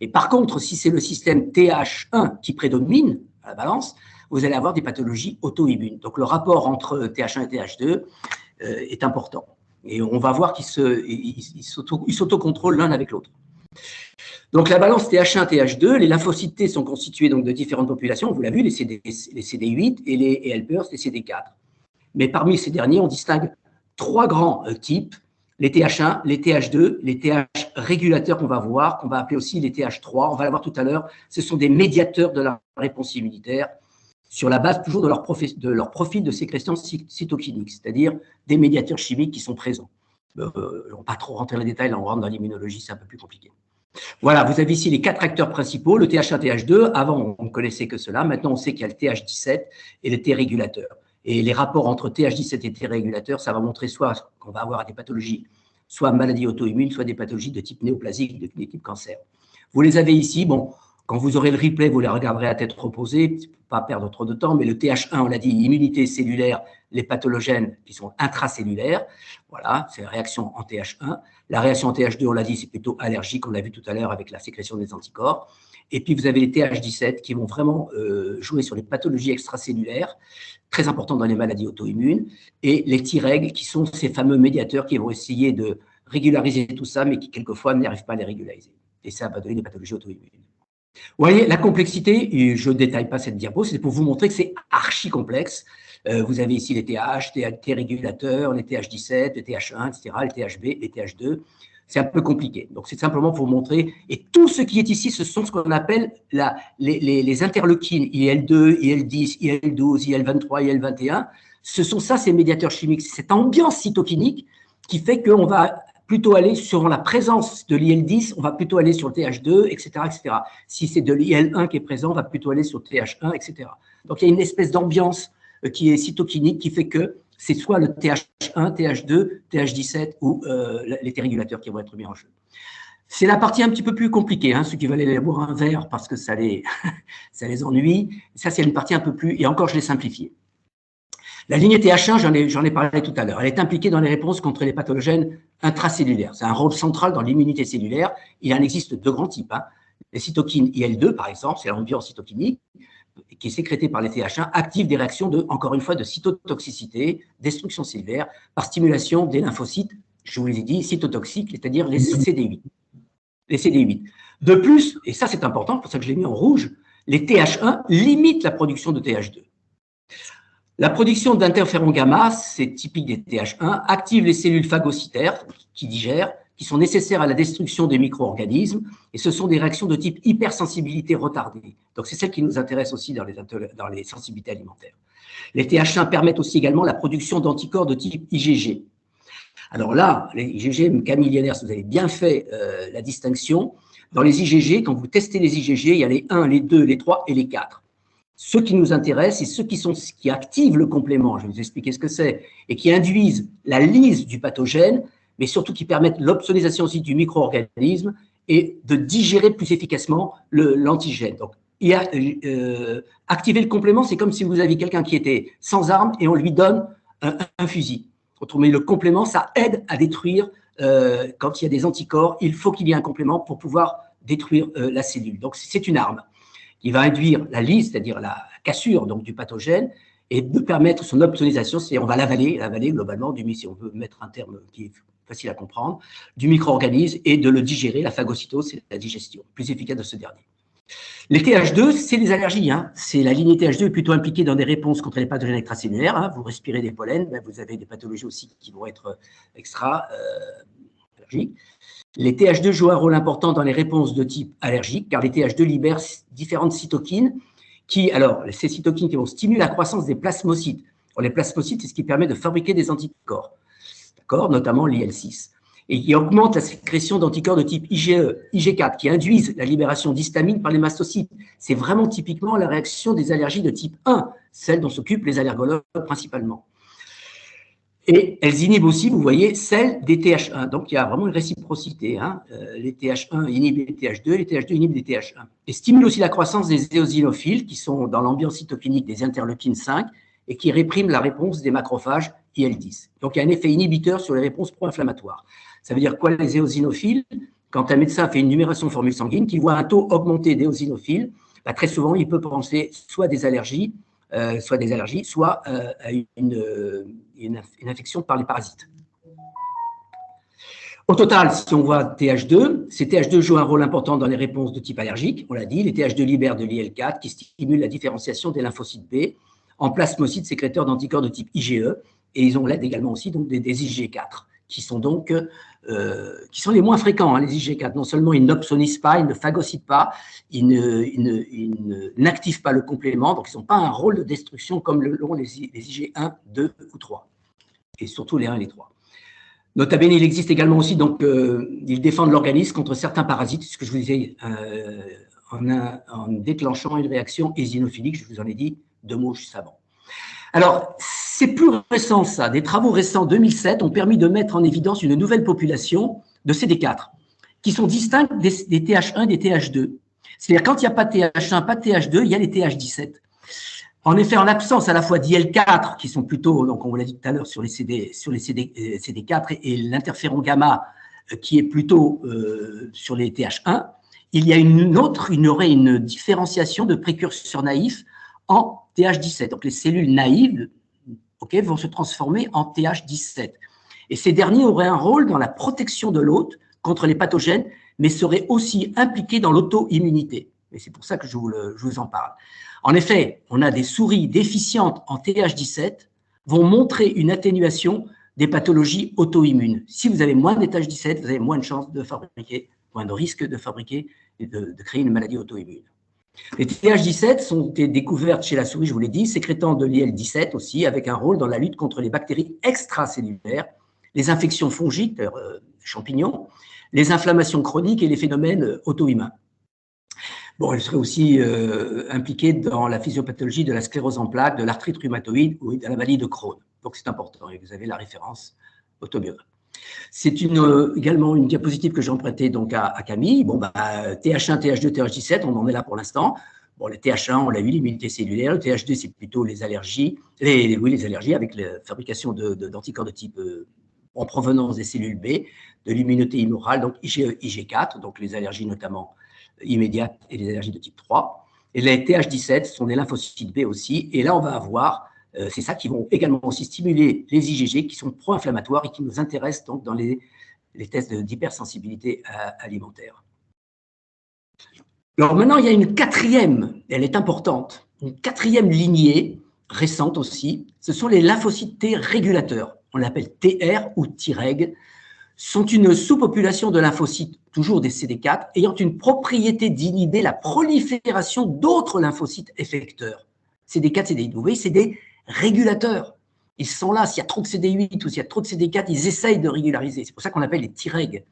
[SPEAKER 1] Et par contre, si c'est le système TH1 qui prédomine à la balance, vous allez avoir des pathologies auto-immunes. Donc, le rapport entre TH1 et TH2 est important. Et on va voir qu'ils s'autocontrôlent l'un avec l'autre. Donc, la balance TH1, TH2, les lymphocytes T sont constitués donc, de différentes populations. Vous l'avez vu, les CD8 et les helpers, les CD4. Mais parmi ces derniers, on distingue trois grands types, les TH1, les TH2, les TH régulateurs qu'on va voir, qu'on va appeler aussi les TH3. On va l'avoir tout à l'heure. Ce sont des médiateurs de la réponse immunitaire, sur la base toujours de leur profil de sécrétion cytokinique, c'est-à-dire des médiateurs chimiques qui sont présents. On ne va pas trop rentrer dans les détails, là on rentre dans l'immunologie, c'est un peu plus compliqué. Voilà, vous avez ici les quatre acteurs principaux, le TH1, TH2, avant on ne connaissait que cela, maintenant on sait qu'il y a le TH17 et le T régulateur. Et les rapports entre TH17 et T régulateur, ça va montrer soit qu'on va avoir des pathologies, soit maladies auto-immunes, soit des pathologies de type néoplasique, de type cancer. Vous les avez ici, bon, quand vous aurez le replay, vous les regarderez à tête reposée, pour ne pas perdre trop de temps, mais le TH1, on l'a dit, immunité cellulaire, les pathogènes qui sont intracellulaires, voilà, c'est la réaction en TH1. La réaction en TH2, on l'a dit, c'est plutôt allergique, on l'a vu tout à l'heure avec la sécrétion des anticorps. Et puis, vous avez les TH17 qui vont vraiment jouer sur les pathologies extracellulaires, très importantes dans les maladies auto-immunes, et les Treg qui sont ces fameux médiateurs qui vont essayer de régulariser tout ça, mais qui, quelquefois, n'arrivent pas à les régulariser. Et ça va donner des pathologies auto-immunes. Vous voyez, la complexité, et je ne détaille pas cette diapo, c'est pour vous montrer que c'est archi complexe. Vous avez ici les TH, T régulateurs, les TH17, les TH1, etc., les THB, les TH2. C'est un peu compliqué. Donc, c'est simplement pour vous montrer. Et tout ce qui est ici, ce sont ce qu'on appelle les interleukines, IL2, IL10, IL12, IL23, IL21. Ce sont ça, ces médiateurs chimiques, cette ambiance cytokinique qui fait qu'on va plutôt aller sur la présence de l'IL10, on va plutôt aller sur le TH2, etc., etc. Si c'est de l'IL1 qui est présent, on va plutôt aller sur le TH1, etc. Donc, il y a une espèce d'ambiance qui est cytokinique qui fait que c'est soit le TH1, TH2, TH17 ou les T régulateurs qui vont être mis en jeu. C'est la partie un petit peu plus compliquée, hein, ceux qui veulent aller boire un verre parce que ça les ennuie. Ça, c'est une partie un peu plus, et encore, je l'ai simplifiée. La lignée TH1, j'en ai parlé tout à l'heure, elle est impliquée dans les réponses contre les pathogènes intracellulaires. C'est un rôle central dans l'immunité cellulaire. Il en existe deux grands types. Hein. Les cytokines IL2, par exemple, c'est l'ambiance cytokinique, qui est sécrétée par les TH1, active des réactions encore une fois, de cytotoxicité, destruction cellulaire, par stimulation des lymphocytes, je vous l'ai dit, cytotoxiques, c'est-à-dire les CD8. Les CD8. De plus, et ça c'est important, pour ça que je l'ai mis en rouge, les TH1 limitent la production de TH2. La production d'interféron gamma, c'est typique des TH1, active les cellules phagocytaires qui digèrent, qui sont nécessaires à la destruction des micro-organismes, et ce sont des réactions de type hypersensibilité retardée. Donc, c'est celle qui nous intéresse aussi dans les sensibilités alimentaires. Les TH1 permettent aussi également la production d'anticorps de type IgG. Alors là, les IgG, Camille Lieners, vous avez bien fait la distinction. Dans les IgG, quand vous testez les IgG, il y a les 1, les 2, les 3 et les 4. Ceux qui nous intéressent, c'est ceux qui activent le complément, je vais vous expliquer ce que c'est, et qui induisent la lyse du pathogène, mais surtout qui permettent l'opsonalisation aussi du micro-organisme et de digérer plus efficacement l'antigène. Donc, activer le complément, c'est comme si vous aviez quelqu'un qui était sans arme et on lui donne un fusil. Autrement dit, le complément, ça aide à détruire, quand il y a des anticorps, il faut qu'il y ait un complément pour pouvoir détruire la cellule. Donc, c'est une arme qui va induire la lyse, c'est-à-dire la cassure donc, du pathogène, et de permettre son opsonalisation, c'est on va l'avaler globalement, si on veut mettre un terme qui est facile à comprendre, du micro-organisme et de le digérer. La phagocytose, c'est la digestion, plus efficace de ce dernier. Les TH2, c'est les allergies. Hein. La lignée TH2 est plutôt impliquée dans des réponses contre les pathogènes extracellulaires. Hein. Vous respirez des pollens, ben vous avez des pathologies aussi qui vont être extra-allergiques. Les TH2 jouent un rôle important dans les réponses de type allergique, car les TH2 libèrent différentes cytokines ces cytokines qui vont stimuler la croissance des plasmocytes. Alors, les plasmocytes, c'est ce qui permet de fabriquer des anticorps, notamment l'IL-6, et qui augmente la sécrétion d'anticorps de type IgE, IG4, qui induisent la libération d'histamine par les mastocytes. C'est vraiment typiquement la réaction des allergies de type 1, celle dont s'occupent les allergologues principalement. Et elles inhibent aussi, vous voyez, celle des TH1. Donc, il y a vraiment une réciprocité. Hein. Les TH1 inhibent les TH2, les TH2 inhibent les TH1. Et stimulent aussi la croissance des éosinophiles, qui sont dans l'ambiance cytokinique des interleukines 5 et qui répriment la réponse des macrophages IL-10. Donc, il y a un effet inhibiteur sur les réponses pro-inflammatoires. Ça veut dire quoi, les éosinophiles? Quand un médecin fait une numération de formule sanguine, qu'il voit un taux augmenté d'éosinophiles, bah, très souvent, il peut penser soit des allergies, soit à une infection par les parasites. Au total, si on voit TH2, ces TH2 jouent un rôle important dans les réponses de type allergique, on l'a dit. Les TH2 libèrent de l'IL4 qui stimule la différenciation des lymphocytes B en plasmocytes sécréteurs d'anticorps de type IgE, et ils ont l'aide également aussi donc, des IG4, qui sont les moins fréquents, hein, les IG4. Non seulement ils n'opsonisent pas, ils ne phagocytent pas, ils n'activent pas le complément, donc ils n'ont pas un rôle de destruction comme l'ont les IG1, 2 ou 3, et surtout les 1 et les 3. Nota bene, il existe également aussi, donc, ils défendent l'organisme contre certains parasites, ce que je vous disais, en déclenchant une réaction éosinophilique, je vous en ai dit 2 mots juste avant. Alors, c'est plus récent ça, des travaux récents 2007 ont permis de mettre en évidence une nouvelle population de CD4, qui sont distinctes des TH1 et des TH2. C'est-à-dire, quand il n'y a pas de TH1, pas de TH2, il y a les TH17. En effet, en l'absence à la fois d'IL4, qui sont plutôt, donc on vous l'a dit tout à l'heure, sur les CD4 et l'interféron gamma, qui est plutôt sur les TH1, il y aurait une différenciation de précurseurs naïfs en TH17. Donc les cellules naïves vont se transformer en TH17. Et ces derniers auraient un rôle dans la protection de l'hôte contre les pathogènes, mais seraient aussi impliqués dans l'auto-immunité. Et c'est pour ça que je vous en parle. En effet, on a des souris déficientes en TH17 vont montrer une atténuation des pathologies auto-immunes. Si vous avez moins de TH17, vous avez moins de chances de fabriquer, moins de risque de fabriquer et de créer une maladie auto-immune. Les TH17 sont découvertes chez la souris, je vous l'ai dit, sécrétant de l'IL-17 aussi, avec un rôle dans la lutte contre les bactéries extracellulaires, les infections fongiques, champignons, les inflammations chroniques et les phénomènes auto-immuns. Bon, elle serait aussi impliquée dans la physiopathologie de la sclérose en plaques, de l'arthrite rhumatoïde ou de la maladie de Crohn. Donc, c'est important et vous avez la référence autobiographie. C'est également une diapositive que j'ai empruntée donc à Camille. Bon, TH1, TH2, TH17, on en est là pour l'instant. Bon, les TH1, on l'a vu, l'immunité cellulaire. Le TH2, c'est plutôt les allergies. Les allergies avec la fabrication d'anticorps de type en provenance des cellules B, de l'immunité immorale, donc IgE, IG4, donc les allergies notamment immédiates et les allergies de type 3. Et les TH17 sont des lymphocytes B aussi. Et là, on va avoir c'est ça qui vont également aussi stimuler les IgG qui sont pro-inflammatoires et qui nous intéressent donc dans les tests d'hypersensibilité alimentaire. Alors maintenant, il y a une quatrième, elle est importante, une quatrième lignée récente aussi, ce sont les lymphocytes T régulateurs. On l'appelle TR ou Treg, sont une sous-population de lymphocytes, toujours des CD4, ayant une propriété d'inhiber la prolifération d'autres lymphocytes effecteurs. CD4, CD8, vous voyez, c'est des régulateurs. Ils sont là, s'il y a trop de CD8 ou s'il y a trop de CD4, ils essayent de régulariser. C'est pour ça qu'on appelle les Treg.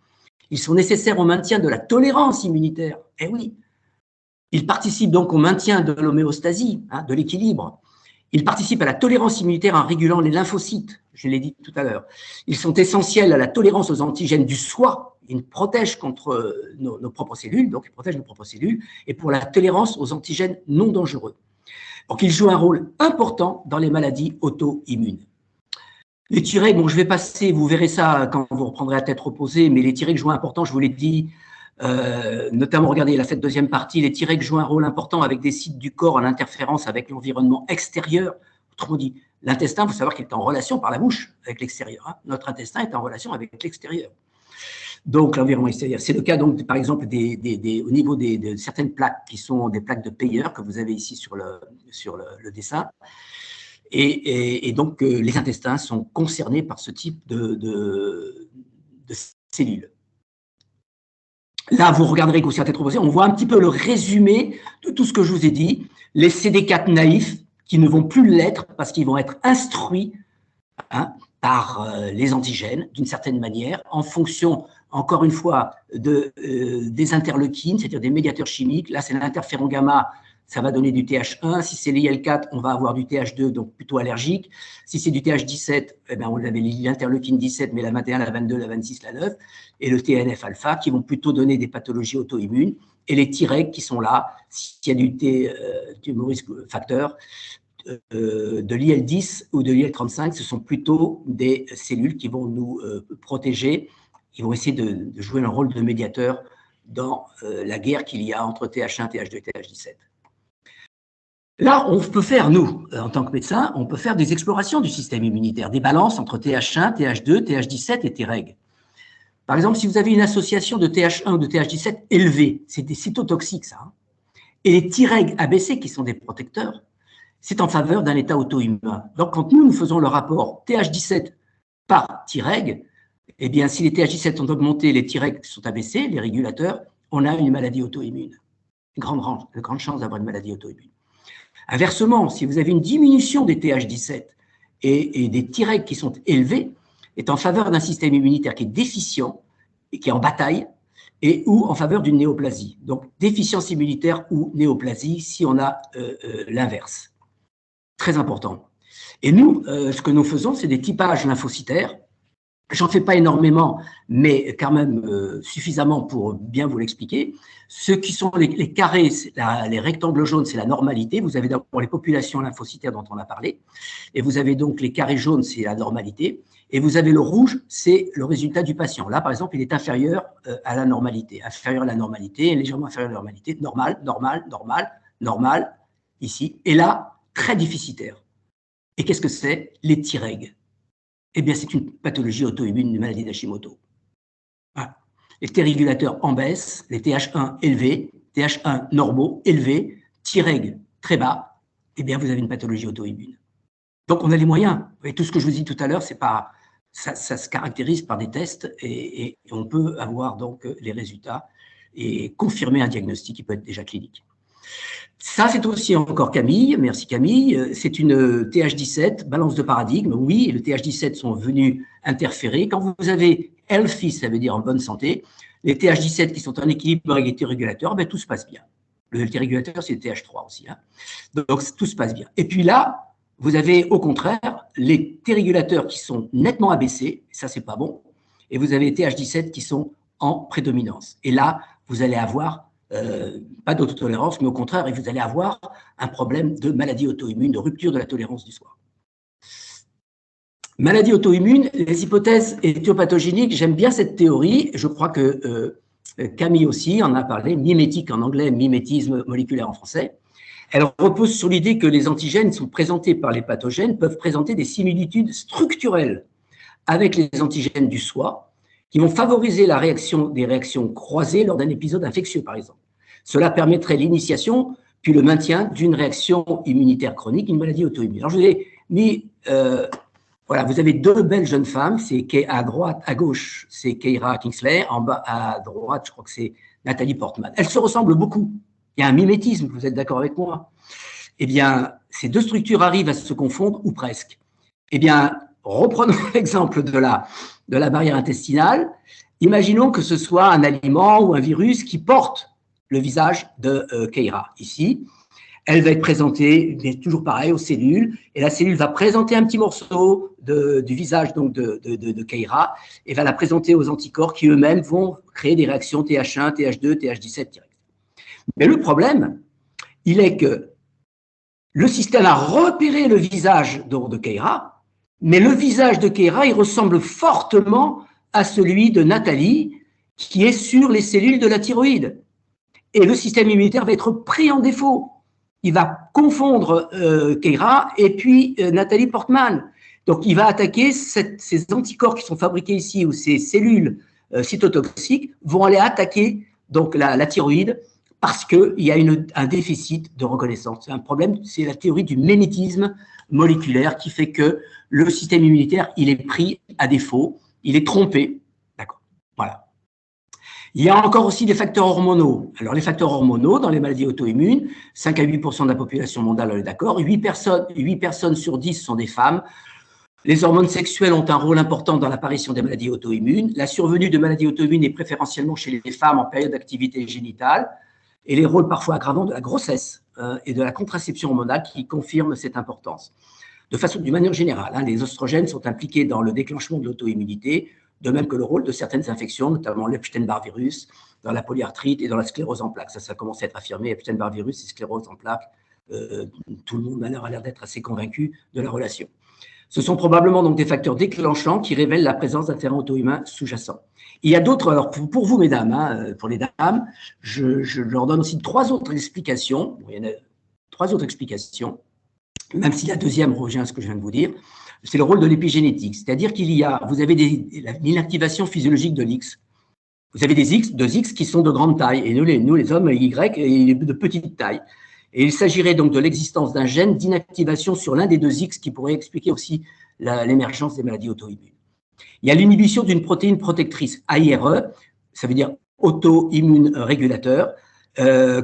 [SPEAKER 1] Ils sont nécessaires au maintien de la tolérance immunitaire. Eh oui. Ils participent donc au maintien de l'homéostasie, de l'équilibre. Ils participent à la tolérance immunitaire en régulant les lymphocytes, je l'ai dit tout à l'heure. Ils sont essentiels à la tolérance aux antigènes du soi. Ils nous protègent contre nos propres cellules, donc ils protègent nos propres cellules, et pour la tolérance aux antigènes non dangereux. Donc ils jouent un rôle important dans les maladies auto-immunes. Les Tregs, bon, je vais passer, vous verrez ça quand vous reprendrez la tête reposée, mais les Tregs jouent un important, je vous l'ai dit, notamment, regardez la cette deuxième partie, les Tregs jouent un rôle important avec des sites du corps en interférence avec l'environnement extérieur. Autrement dit, l'intestin, il faut savoir qu'il est en relation par la bouche avec l'extérieur. Hein. Notre intestin est en relation avec l'extérieur. Donc, l'environnement extérieur. C'est le cas, donc, par exemple, au niveau de certaines plaques qui sont des plaques de Peyer que vous avez ici sur le dessin. Et donc, les intestins sont concernés par ce type de cellules. Là, vous regarderez qu'aussi à tête reposée, on voit un petit peu le résumé de tout ce que je vous ai dit. Les CD4 naïfs, qui ne vont plus l'être parce qu'ils vont être instruits par les antigènes, d'une certaine manière, en fonction, encore une fois, des interleukines, c'est-à-dire des médiateurs chimiques. Là, c'est l'interféron gamma, ça va donner du TH1. Si c'est l'IL4, on va avoir du TH2, donc plutôt allergique. Si c'est du TH17, eh bien, on avait l'interleukine 17, mais la 21, la 22, la 26, la 9, et le TNF-alpha, qui vont plutôt donner des pathologies auto-immunes, et les Tregs qui sont là, s'il y a du tumoris facteur, de l'IL10 ou de l'IL35, ce sont plutôt des cellules qui vont nous protéger, qui vont essayer de jouer un rôle de médiateur dans la guerre qu'il y a entre TH1, TH2 et TH17. Là, on peut faire, nous, en tant que médecins, on peut faire des explorations du système immunitaire, des balances entre TH1, TH2, TH17 et Treg. Par exemple, si vous avez une association de TH1 ou de TH17 élevée, c'est des cytotoxiques, ça, hein, et les Treg abaissés, qui sont des protecteurs, c'est en faveur d'un état auto-immun. Donc, quand nous faisons le rapport TH17 par Treg, eh bien, si les TH17 sont augmentés, les Treg sont abaissés, les régulateurs, on a une maladie auto-immune. Une grande chance d'avoir une maladie auto-immune. Inversement, si vous avez une diminution des TH17 et des Tregs qui sont élevés, est en faveur d'un système immunitaire qui est déficient et qui est en bataille, et ou en faveur d'une néoplasie. Donc, déficience immunitaire ou néoplasie si on a l'inverse. Très important. Et nous, ce que nous faisons, c'est des typages lymphocytaires. J'en fais pas énormément, mais quand même suffisamment pour bien vous l'expliquer. Ceux qui sont les carrés, les rectangles jaunes, c'est la normalité. Vous avez d'abord les populations lymphocytaires dont on a parlé. Et vous avez donc les carrés jaunes, c'est la normalité. Et vous avez le rouge, c'est le résultat du patient. Là, par exemple, il est inférieur à la normalité. Inférieur à la normalité, légèrement inférieur à la normalité. Normal, normal, normal, normal, ici. Et là, très déficitaire. Et qu'est-ce que c'est? Les Tregs. Eh bien, c'est une pathologie auto-immune, une maladie d'Hashimoto. Voilà. Les T régulateurs en baisse, les TH1 élevés, TH1 normaux élevés, Treg très bas, eh bien, vous avez une pathologie auto-immune. Donc, on a les moyens. Et tout ce que je vous dis tout à l'heure, c'est pas, ça se caractérise par des tests et on peut avoir donc les résultats et confirmer un diagnostic qui peut être déjà clinique. Ça, c'est aussi encore Camille, merci Camille, c'est une TH17, balance de paradigme, oui, et le TH17 sont venus interférer. Quand vous avez healthy, ça veut dire en bonne santé, les TH17 qui sont en équilibre avec les T-régulateurs, ben, tout se passe bien. Le T-régulateur, c'est le TH3 aussi. Hein. Donc, tout se passe bien. Et puis là, vous avez au contraire les T-régulateurs qui sont nettement abaissés, ça, c'est pas bon, et vous avez les TH17 qui sont en prédominance. Et là, vous allez avoir pas d'autotolérance, mais au contraire, vous allez avoir un problème de maladie auto-immune, de rupture de la tolérance du soi. Maladie auto-immune, les hypothèses éthiopathogéniques, j'aime bien cette théorie, je crois que Camille aussi en a parlé, mimétique en anglais, mimétisme moléculaire en français. Elle repose sur l'idée que les antigènes sont présentés par les pathogènes, peuvent présenter des similitudes structurelles avec les antigènes du soi, qui vont favoriser la réaction des réactions croisées lors d'un épisode infectieux, par exemple. Cela permettrait l'initiation puis le maintien d'une réaction immunitaire chronique, une maladie auto-immune. Alors, je vous ai mis, voilà, vous avez deux belles jeunes femmes, c'est à droite, à gauche, c'est Keira Kingsley, en bas à droite, je crois que c'est Nathalie Portman. Elles se ressemblent beaucoup. Il y a un mimétisme, vous êtes d'accord avec moi? Eh bien, ces deux structures arrivent à se confondre, ou presque. Eh bien, reprenons l'exemple de la barrière intestinale. Imaginons que ce soit un aliment ou un virus qui porte le visage de Keira, ici. Elle va être présentée, mais toujours pareil, aux cellules, et la cellule va présenter un petit morceau du visage donc de Keira, et va la présenter aux anticorps qui eux-mêmes vont créer des réactions TH1, TH2, TH17 direct. Mais le problème, il est que le système a repéré le visage de Keira, mais le visage de Keira, il ressemble fortement à celui de Nathalie, qui est sur les cellules de la thyroïde. Et le système immunitaire va être pris en défaut. Il va confondre Keira et puis Nathalie Portman. Donc, il va attaquer ces anticorps qui sont fabriqués ici, ou ces cellules cytotoxiques vont aller attaquer donc, la thyroïde parce qu'il y a un déficit de reconnaissance. C'est un problème, c'est la théorie du mimétisme moléculaire qui fait que le système immunitaire, il est pris à défaut, il est trompé. D'accord. Voilà. Il y a encore aussi des facteurs hormonaux. Alors, les facteurs hormonaux, dans les maladies auto-immunes, 5 à 8% de la population mondiale, on est d'accord, 8 personnes sur 10 sont des femmes. Les hormones sexuelles ont un rôle important dans l'apparition des maladies auto-immunes. La survenue de maladies auto-immunes est préférentiellement chez les femmes en période d'activité génitale, et les rôles parfois aggravants de la grossesse et de la contraception hormonale qui confirment cette importance. D'une manière générale, les oestrogènes sont impliqués dans le déclenchement de l'auto-immunité, de même que le rôle de certaines infections, notamment l'Epstein-Barr virus, dans la polyarthrite et dans la sclérose en plaques. Ça commence à être affirmé, Epstein-Barr virus et sclérose en plaques. Tout le monde a l'air d'être assez convaincu de la relation. Ce sont probablement donc des facteurs déclenchants qui révèlent la présence d'intérêts auto-immuns sous-jacents. Il y a d'autres, alors pour vous, mesdames, pour les dames, je leur donne aussi 3 autres explications. Bon, il y en a 3 autres explications, même si la deuxième revient à ce que je viens de vous dire. C'est le rôle de l'épigénétique, c'est-à-dire vous avez l'inactivation physiologique de l'X. Vous avez deux X qui sont de grande taille, et nous les hommes, Y, il est de petite taille. Et il s'agirait donc de l'existence d'un gène d'inactivation sur l'un des 2 X qui pourrait expliquer aussi l'émergence des maladies auto-immunes. Il y a l'inhibition d'une protéine protectrice, AIRE, ça veut dire auto-immune régulateur,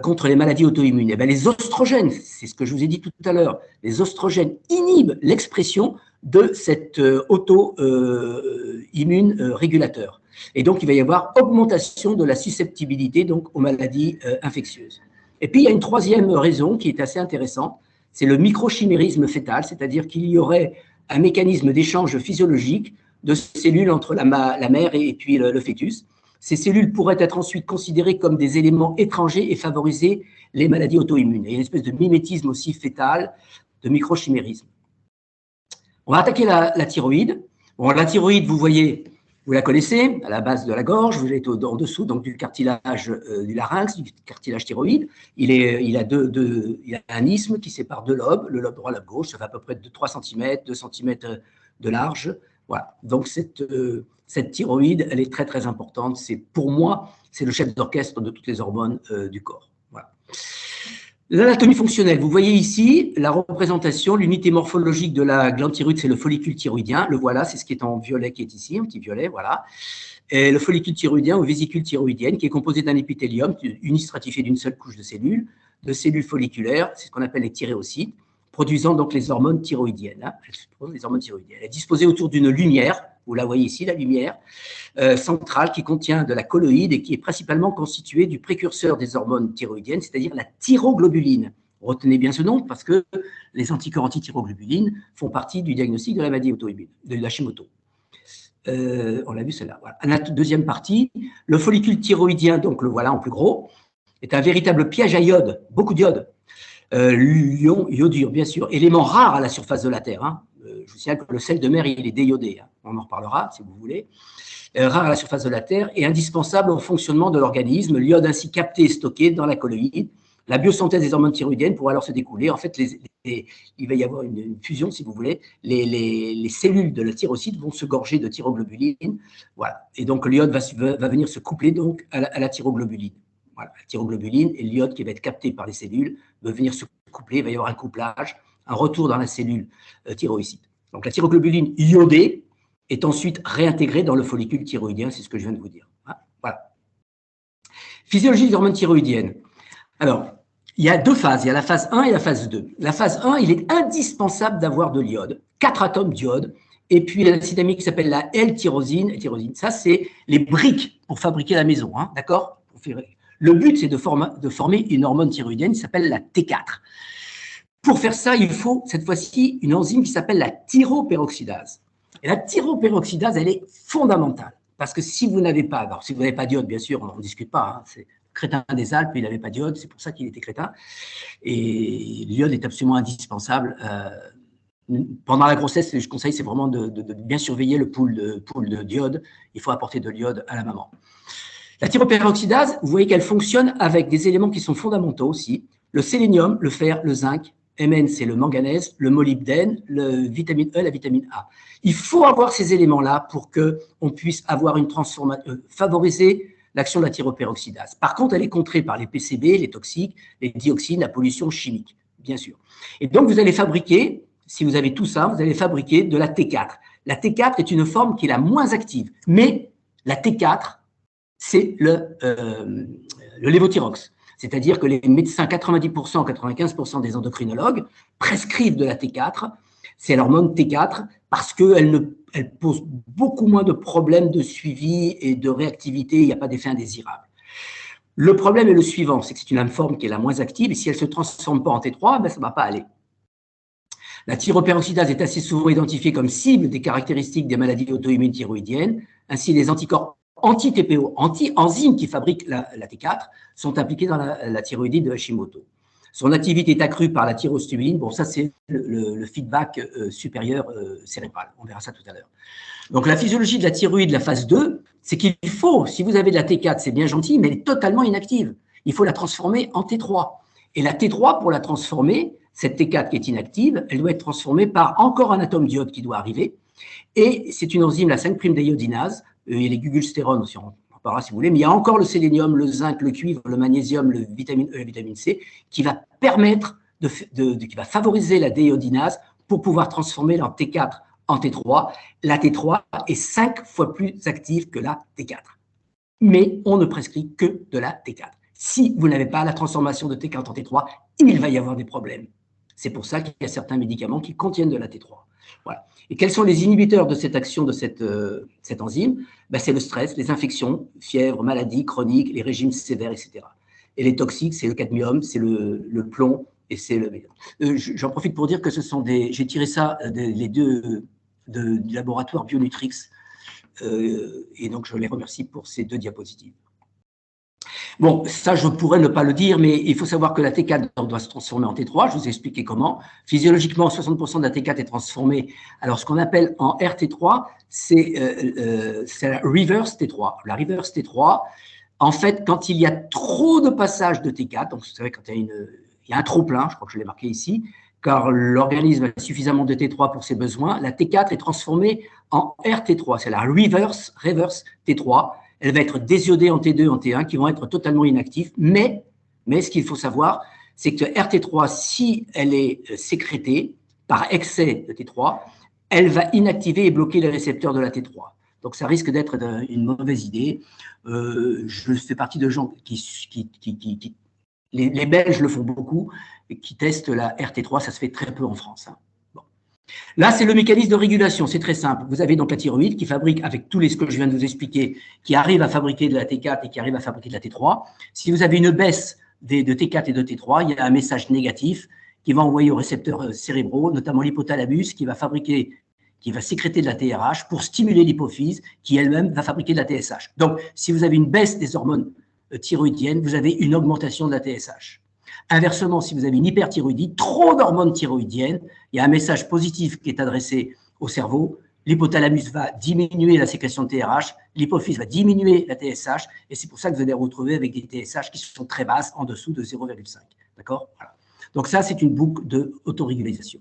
[SPEAKER 1] contre les maladies auto-immunes. Les oestrogènes, c'est ce que je vous ai dit tout à l'heure, les oestrogènes inhibent l'expression de cet auto-immune régulateur. Et donc, il va y avoir augmentation de la susceptibilité donc, aux maladies infectieuses. Et puis, il y a une 3e raison qui est assez intéressante, c'est le microchimérisme fœtal, c'est-à-dire qu'il y aurait un mécanisme d'échange physiologique de cellules entre la mère et puis le fœtus. Ces cellules pourraient être ensuite considérées comme des éléments étrangers et favoriser les maladies auto-immunes. Il y a une espèce de mimétisme aussi fœtal, de microchimérisme. On va attaquer la thyroïde. Bon, la thyroïde, vous voyez, vous la connaissez, à la base de la gorge, vous êtes en dessous donc, du cartilage du larynx, du cartilage thyroïde. Il a un isthme qui sépare 2 lobes, le lobe droit et le lobe gauche, ça fait à peu près de 3 cm, 2 cm de large. Voilà. Donc, cette thyroïde, elle est très, très importante. Pour moi, c'est le chef d'orchestre de toutes les hormones du corps. Voilà. L'anatomie fonctionnelle, vous voyez ici la représentation, l'unité morphologique de la glande thyroïde, c'est le follicule thyroïdien. Le voilà, c'est ce qui est en violet qui est ici, un petit violet, voilà. Et le follicule thyroïdien ou vésicule thyroïdienne qui est composé d'un épithélium unistratifié d'une seule couche de cellules folliculaires, c'est ce qu'on appelle les thyréocytes, produisant donc les hormones thyroïdiennes. Elle est disposée autour d'une lumière, vous la voyez ici, la lumière centrale qui contient de la colloïde et qui est principalement constituée du précurseur des hormones thyroïdiennes, c'est-à-dire la thyroglobuline. Retenez bien ce nom parce que les anticorps anti-thyroglobulines font partie du diagnostic de la maladie auto-immune, de l'Hashimoto. On l'a vu celle-là. Voilà. La deuxième partie, le follicule thyroïdien, donc le voilà en plus gros, est un véritable piège à iode, beaucoup d'iode. L'ion, iodure, bien sûr, élément rare à la surface de la Terre. Hein. Je vous signale que le sel de mer, il est déiodé. Hein. On en reparlera si vous voulez. Rare à la surface de la Terre et indispensable au fonctionnement de l'organisme. L'iode ainsi capté et stocké dans la colloïde. La biosynthèse des hormones thyroïdiennes pourrait alors se découler. En fait, il va y avoir une fusion, si vous voulez. Les cellules de la thyrocyte vont se gorger de thyroglobuline. Voilà. Et donc, l'iode va venir se coupler donc, à la thyroglobuline. Voilà, la thyroglobuline et l'iode qui va être capté par les cellules va venir se coupler, il va y avoir un couplage, un retour dans la cellule thyroïcyte. Donc la thyroglobuline iodée est ensuite réintégrée dans le follicule thyroïdien, c'est ce que je viens de vous dire. Voilà. Physiologie des hormones thyroïdiennes. Alors, il y a 2 phases, il y a la phase 1 et la phase 2. La phase 1, il est indispensable d'avoir de l'iode, 4 atomes d'iode, et puis l'acide amine qui s'appelle la L-tyrosine. Ça, c'est les briques pour fabriquer la maison, hein, d'accord ? Le but, c'est de former une hormone thyroïdienne qui s'appelle la T4. Pour faire ça, il faut cette fois-ci une enzyme qui s'appelle la thyroperoxydase. Et la thyroperoxydase, elle est fondamentale. Parce que si vous n'avez pas, alors si vous n'avez pas d'iode, bien sûr, on n'en discute pas, hein, c'est crétin des Alpes, il n'avait pas d'iode, c'est pour ça qu'il était crétin. Et l'iode est absolument indispensable. Pendant la grossesse, je conseille, c'est vraiment de bien surveiller le pool de d'iode. Il faut apporter de l'iode à la maman. La thyroperoxydase, vous voyez qu'elle fonctionne avec des éléments qui sont fondamentaux aussi. Le sélénium, le fer, le zinc, Mn, c'est le manganèse, le molybdène, le vitamine E, la vitamine A. Il faut avoir ces éléments-là pour qu'on puisse avoir une transformation, favoriser l'action de la thyroperoxydase. Par contre, elle est contrée par les PCB, les toxiques, les dioxines, la pollution chimique, bien sûr. Et donc, vous allez fabriquer, si vous avez tout ça, vous allez fabriquer de la T4. La T4 est une forme qui est la moins active, mais la T4, c'est le lévothyrox. C'est-à-dire que les médecins, 90%, 95% des endocrinologues prescrivent de la T4, c'est l'hormone T4, parce qu'elle pose beaucoup moins de problèmes de suivi et de réactivité, il n'y a pas d'effet indésirable. Le problème est le suivant, c'est que c'est une forme qui est la moins active, et si elle ne se transforme pas en T3, ben ça ne va pas aller. La thyroperoxydase est assez souvent identifiée comme cible des caractéristiques des maladies auto-immunes thyroïdiennes, ainsi les anticorps anti-TPO, anti-enzymes qui fabriquent la T4, sont impliqués dans la thyroïdite de Hashimoto. Son activité est accrue par la thyrostimuline. Bon, ça, c'est le feedback supérieur cérébral. On verra ça tout à l'heure. Donc, la physiologie de la thyroïde, la phase 2, c'est qu'il faut, si vous avez de la T4, c'est bien gentil, mais elle est totalement inactive. Il faut la transformer en T3. Et la T3, pour la transformer, cette T4 qui est inactive, elle doit être transformée par encore un atome d'iode qui doit arriver. Et c'est une enzyme, la 5'-déiodinase. Il y a les gugulstérones, si on en parlera si vous voulez, mais il y a encore le sélénium, le zinc, le cuivre, le magnésium, le vitamine E et la vitamine C, qui va permettre, qui va favoriser la déiodinase pour pouvoir transformer leur T4 en T3. La T3 est 5 fois plus active que la T4. Mais on ne prescrit que de la T4. Si vous n'avez pas la transformation de T4 en T3, il va y avoir des problèmes. C'est pour ça qu'il y a certains médicaments qui contiennent de la T3. Voilà. Et quels sont les inhibiteurs de cette action de cette enzyme? Ben, c'est le stress, les infections, fièvre, maladies chroniques, les régimes sévères, etc. Et les toxiques, c'est le cadmium, c'est le plomb et c'est le... J'en profite pour dire que ce sont des... J'ai tiré ça, les deux du laboratoire Bionutrix, et donc je les remercie pour ces 2 diapositives. Bon, ça, je pourrais ne pas le dire, mais il faut savoir que la T4 doit se transformer en T3. Je vous ai expliqué comment. Physiologiquement, 60% de la T4 est transformée. Alors, ce qu'on appelle en RT3, c'est la reverse T3. La reverse T3, en fait, quand il y a trop de passages de T4, donc vous savez, quand il y a un trop-plein, je crois que je l'ai marqué ici, car l'organisme a suffisamment de T3 pour ses besoins, la T4 est transformée en RT3. C'est la reverse T3. Elle va être désiodée en T2, en T1, qui vont être totalement inactifs. Mais ce qu'il faut savoir, c'est que RT3, si elle est sécrétée par excès de T3, elle va inactiver et bloquer les récepteurs de la T3. Donc, ça risque d'être une mauvaise idée. Je fais partie de gens les Belges le font beaucoup, qui testent la RT3. Ça se fait très peu en France. Hein. Bon. Là, c'est le mécanisme de régulation, c'est très simple. Vous avez donc la thyroïde qui fabrique, avec tous les ce que je viens de vous expliquer, qui arrive à fabriquer de la T4 et qui arrive à fabriquer de la T3. Si vous avez une baisse de T4 et de T3, il y a un message négatif qui va envoyer aux récepteurs cérébraux, notamment l'hypothalamus, qui va sécréter de la TRH pour stimuler l'hypophyse, qui elle-même va fabriquer de la TSH. Donc, si vous avez une baisse des hormones thyroïdiennes, vous avez une augmentation de la TSH. Inversement, si vous avez une hyperthyroïdie, trop d'hormones thyroïdiennes, il y a un message positif qui est adressé au cerveau. L'hypothalamus va diminuer la sécrétion de TRH, l'hypophyse va diminuer la TSH, et c'est pour ça que vous allez retrouver avec des TSH qui sont très basses, en dessous de 0,5. D'accord ? Voilà. Donc ça, c'est une boucle d'autorégulation.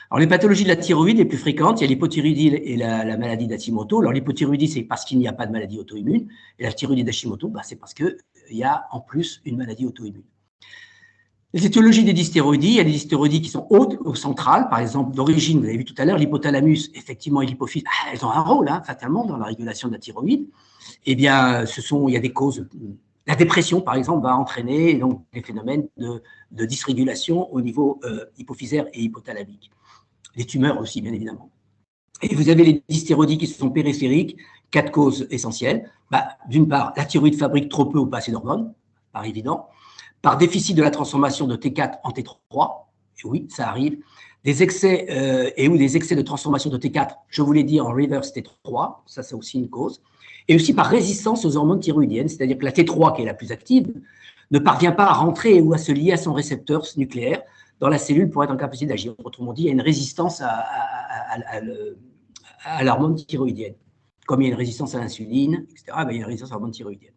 [SPEAKER 1] Alors, les pathologies de la thyroïde les plus fréquentes, il y a l'hypothyroïdie et la maladie d'Hashimoto. Alors, l'hypothyroïdie, c'est parce qu'il n'y a pas de maladie auto-immune, et la thyroïdie d'Hashimoto, bah, c'est parce qu'il y a en plus une maladie auto-immune. Les étiologies des dystéroïdies, il y a des dystéroïdies qui sont hautes ou centrales, par exemple, d'origine, vous avez vu tout à l'heure, l'hypothalamus, effectivement, et l'hypophyse, elles ont un rôle, hein, fatalement, dans la régulation de la thyroïde. Eh bien, il y a des causes. La dépression, par exemple, va entraîner donc, des phénomènes de dysrégulation au niveau hypophysaire et hypothalamique. Les tumeurs aussi, bien évidemment. Et vous avez les dystéroïdies qui sont périphériques, 4 causes essentielles. Bah, d'une part, la thyroïde fabrique trop peu ou pas assez d'hormones. par évident, par déficit de la transformation de T4 en T3, et oui, ça arrive, des excès ou des excès de transformation de T4, je vous l'ai dit, en reverse T3, ça c'est aussi une cause, et aussi par résistance aux hormones thyroïdiennes, c'est-à-dire que la T3, qui est la plus active, ne parvient pas à rentrer ou à se lier à son récepteur nucléaire dans la cellule pour être en capacité d'agir. Autrement dit, il y a une résistance à l'hormone thyroïdienne. Comme il y a une résistance à l'insuline, etc., ben, il y a une résistance à l'hormone thyroïdienne.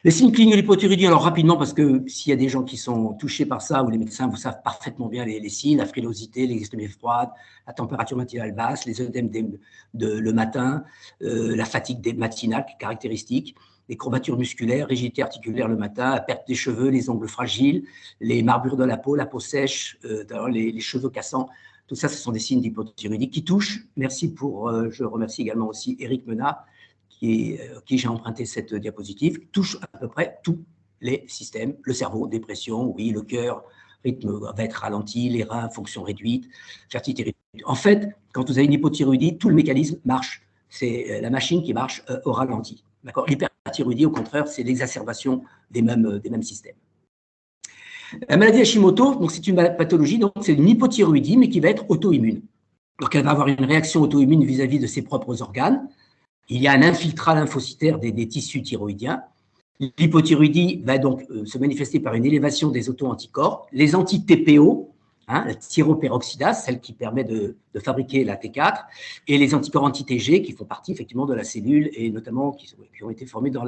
[SPEAKER 1] Les signes cliniques de l'hypothyroïdie, alors rapidement, parce que s'il y a des gens qui sont touchés par ça, ou les médecins, vous savez parfaitement bien les signes, la frilosité, l'exostomie froide, la température matinale basse, les œdèmes le matin, la fatigue matinale qui est caractéristique, les courbatures musculaires, rigidité articulaire le matin, la perte des cheveux, les ongles fragiles, les marbrures de la peau sèche, les cheveux cassants. Tout ça, ce sont des signes d'hypothyroïdie qui touchent. Merci je remercie également aussi Éric Menat, qui j'ai emprunté cette diapositive, touche à peu près tous les systèmes, le cerveau, dépression, oui, le cœur, rythme va être ralenti, les reins, fonction réduite, fertilité réduite. En fait, quand vous avez une hypothyroïdie, tout le mécanisme marche. C'est la machine qui marche au ralenti. L'hyperthyroïdie, au contraire, c'est l'exacerbation des mêmes systèmes. La maladie Hashimoto, c'est une pathologie, donc c'est une hypothyroïdie, mais qui va être auto-immune. Donc elle va avoir une réaction auto-immune vis-à-vis de ses propres organes. Il y a un infiltrat lymphocytaire des tissus thyroïdiens. L'hypothyroïdie va donc se manifester par une élévation des auto-anticorps. Les anti-TPO, la thyroperoxydase, celle qui permet de fabriquer la T4, et les anticorps anti-TG qui font partie effectivement de la cellule et notamment qui ont été formés dans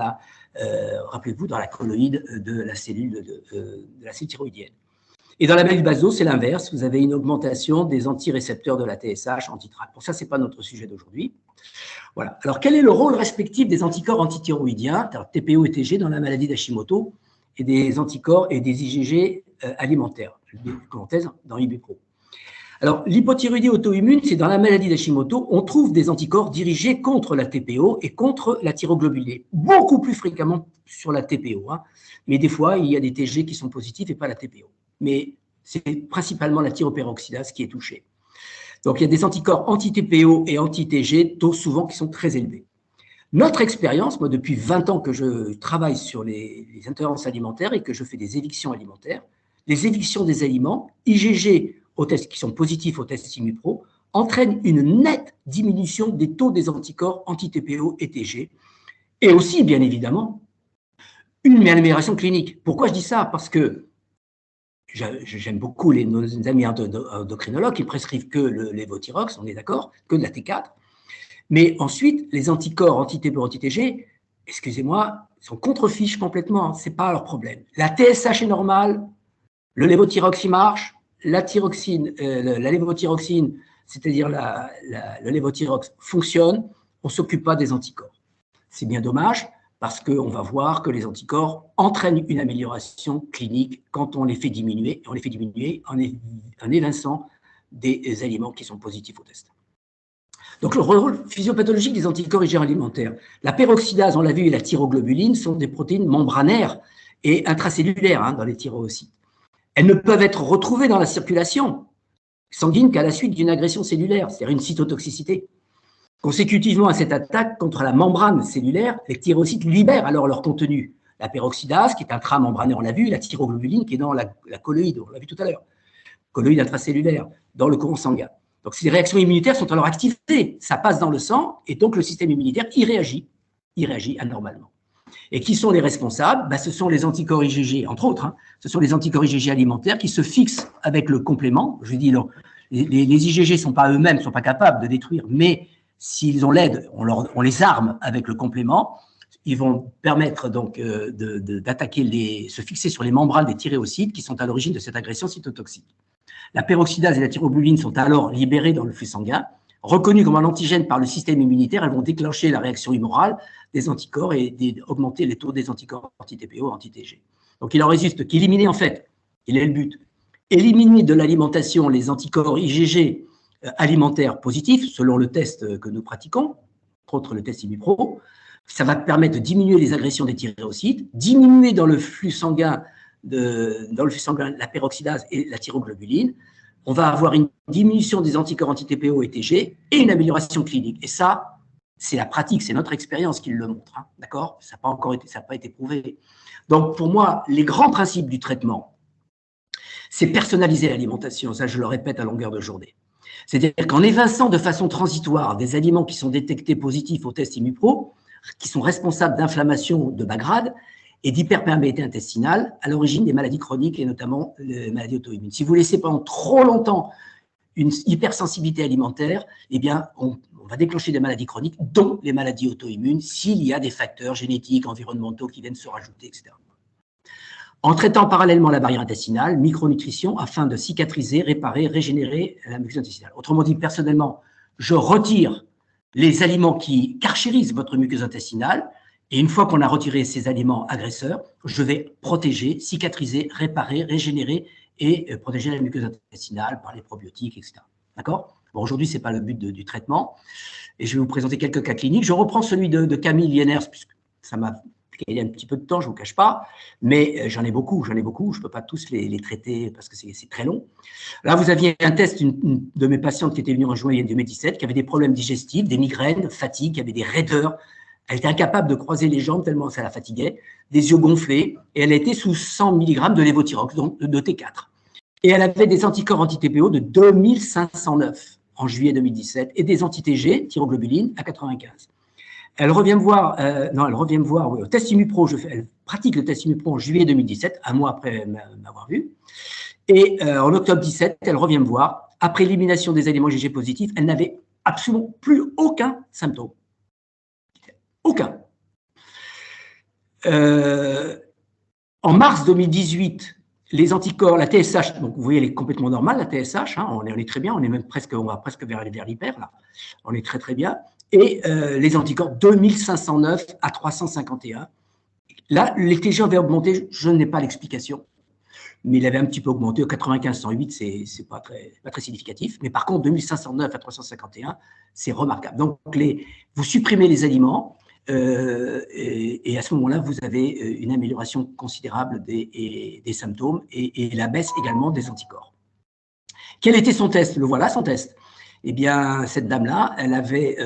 [SPEAKER 1] rappelez-vous, dans la colloïde de la cellule thyroïdienne. Et dans la maladie de Basedow, c'est l'inverse. Vous avez une augmentation des antirécepteurs de la TSH, antitrac. Pour ça, ce n'est pas notre sujet d'aujourd'hui. Voilà. Alors, quel est le rôle respectif des anticorps antithyroïdiens, TPO et TG, dans la maladie d'Hashimoto, et des anticorps et des IgG alimentaires, parenthèse, dans Ibupro. Alors, l'hypothyroïdie auto-immune, c'est dans la maladie d'Hashimoto, on trouve des anticorps dirigés contre la TPO et contre la thyroglobulinée, beaucoup plus fréquemment sur la TPO. Mais des fois, il y a des TG qui sont positifs et pas la TPO. Mais c'est principalement la thyroperoxydase qui est touchée. Donc, il y a des anticorps anti-TPO et anti-TG, taux souvent qui sont très élevés. Notre expérience, moi, depuis 20 ans que je travaille sur les intolérances alimentaires et que je fais des évictions alimentaires, les évictions des aliments, IgG aux tests qui sont positifs au test Imupro, entraînent une nette diminution des taux des anticorps anti-TPO et TG, et aussi, bien évidemment, une amélioration clinique. Pourquoi je dis ça? Parce que j'aime beaucoup nos amis endocrinologues qui prescrivent que le lévothyrox, on est d'accord, que de la T4. Mais ensuite, les anticorps anti-TPO, anti-TG, excusez-moi, sont contre-fiches complètement, ce n'est pas leur problème. La TSH est normale, le lévothyrox, il marche, la lévothyroxine, c'est-à-dire le lévothyrox, fonctionne, on ne s'occupe pas des anticorps. C'est bien dommage, parce qu'on va voir que les anticorps entraînent une amélioration clinique quand on les fait diminuer, et on les fait diminuer en évinçant des aliments qui sont positifs au test. Donc, le rôle physiopathologique des anticorps IgG alimentaires. La peroxydase, on l'a vu, et la thyroglobuline sont des protéines membranaires et intracellulaires dans les thyrocytes. Elles ne peuvent être retrouvées dans la circulation sanguine qu'à la suite d'une agression cellulaire, c'est-à-dire une cytotoxicité. Consécutivement à cette attaque contre la membrane cellulaire, les thyrocytes libèrent alors leur contenu. La peroxydase, qui est intramembranaire, on l'a vu, la thyroglobuline, qui est dans la colloïde, on l'a vu tout à l'heure, colloïde intracellulaire, dans le courant sanguin. Donc, ces réactions immunitaires sont alors activées, ça passe dans le sang, et donc le système immunitaire y réagit anormalement. Et qui sont les responsables? Ce sont les anticorps IgG, entre autres, ce sont les anticorps IgG alimentaires qui se fixent avec le complément. Je dis, les IgG ne sont pas eux-mêmes, ne sont pas capables de détruire, mais s'ils ont l'aide, on les arme avec le complément, ils vont permettre donc d'attaquer, se fixer sur les membranes des thyréocytes qui sont à l'origine de cette agression cytotoxique. La peroxydase et la thyroglobuline sont alors libérées dans le flux sanguin, reconnues comme un antigène par le système immunitaire, elles vont déclencher la réaction humorale des anticorps et augmenter les taux des anticorps anti-TPO, anti-TG. Donc il en résulte qu'éliminer en fait, il est le but, éliminer de l'alimentation les anticorps IgG alimentaires positifs, selon le test que nous pratiquons, entre autres le test Imupro, ça va permettre de diminuer les agressions des thyréocytes, diminuer dans le flux sanguin la peroxydase et la thyroglobuline. On va avoir une diminution des anticorps anti-TPO et TG et une amélioration clinique. Et ça, c'est la pratique, c'est notre expérience qui le montre. D'accord? Ça n'a pas été prouvé. Donc, pour moi, les grands principes du traitement, c'est personnaliser l'alimentation. Ça, je le répète à longueur de journée. C'est-à-dire qu'en évinçant de façon transitoire des aliments qui sont détectés positifs au test IMUPRO, qui sont responsables d'inflammation de bas grade et d'hyperperméabilité intestinale à l'origine des maladies chroniques et notamment les maladies auto-immunes. Si vous laissez pendant trop longtemps une hypersensibilité alimentaire, eh bien, on va déclencher des maladies chroniques, dont les maladies auto-immunes, s'il y a des facteurs génétiques, environnementaux qui viennent se rajouter, etc. En traitant parallèlement la barrière intestinale, micronutrition, afin de cicatriser, réparer, régénérer la muqueuse intestinale. Autrement dit, personnellement, je retire les aliments qui carchérisent votre muqueuse intestinale, et une fois qu'on a retiré ces aliments agresseurs, je vais protéger, cicatriser, réparer, régénérer et protéger la muqueuse intestinale par les probiotiques, etc. D'accord? Bon, aujourd'hui, ce n'est pas le but du traitement, et je vais vous présenter quelques cas cliniques. Je reprends celui de Camille Lieners, puisque ça m'a il y a un petit peu de temps, je ne vous cache pas, mais j'en ai beaucoup, je ne peux pas tous les traiter parce que c'est très long. Là, vous aviez un test une de mes patientes qui était venue en juin 2017, qui avait des problèmes digestifs, des migraines, fatigue, qui avait des raideurs. Elle était incapable de croiser les jambes tellement ça la fatiguait, des yeux gonflés, et elle était sous 100 mg de lévothyrox, donc de T4. Et elle avait des anticorps anti-TPO de 2509 en juillet 2017 et des anti-TG, thyroglobuline, à 95. Elle revient me voir, oui, au test IMUPRO. Elle pratique le test IMUPRO en juillet 2017, un mois après m'avoir vu. Et en octobre 2017, elle revient me voir. Après l'élimination des aliments IgG positifs, elle n'avait absolument plus aucun symptôme. Aucun. En mars 2018, les anticorps, la TSH, donc vous voyez, elle est complètement normale, la TSH, hein, on est très bien, on va presque vers l'hyper, là. On est très très bien. Et les anticorps 2509 à 351. Là, les TG avaient augmenté, je n'ai pas l'explication, mais il avait un petit peu augmenté. 95-108, c'est pas très significatif. Mais par contre, 2509 à 351, c'est remarquable. Donc, vous supprimez les aliments et à ce moment-là, vous avez une amélioration considérable des symptômes et la baisse également des anticorps. Quel était son test? Le voilà, son test. Eh bien, cette dame-là, elle avait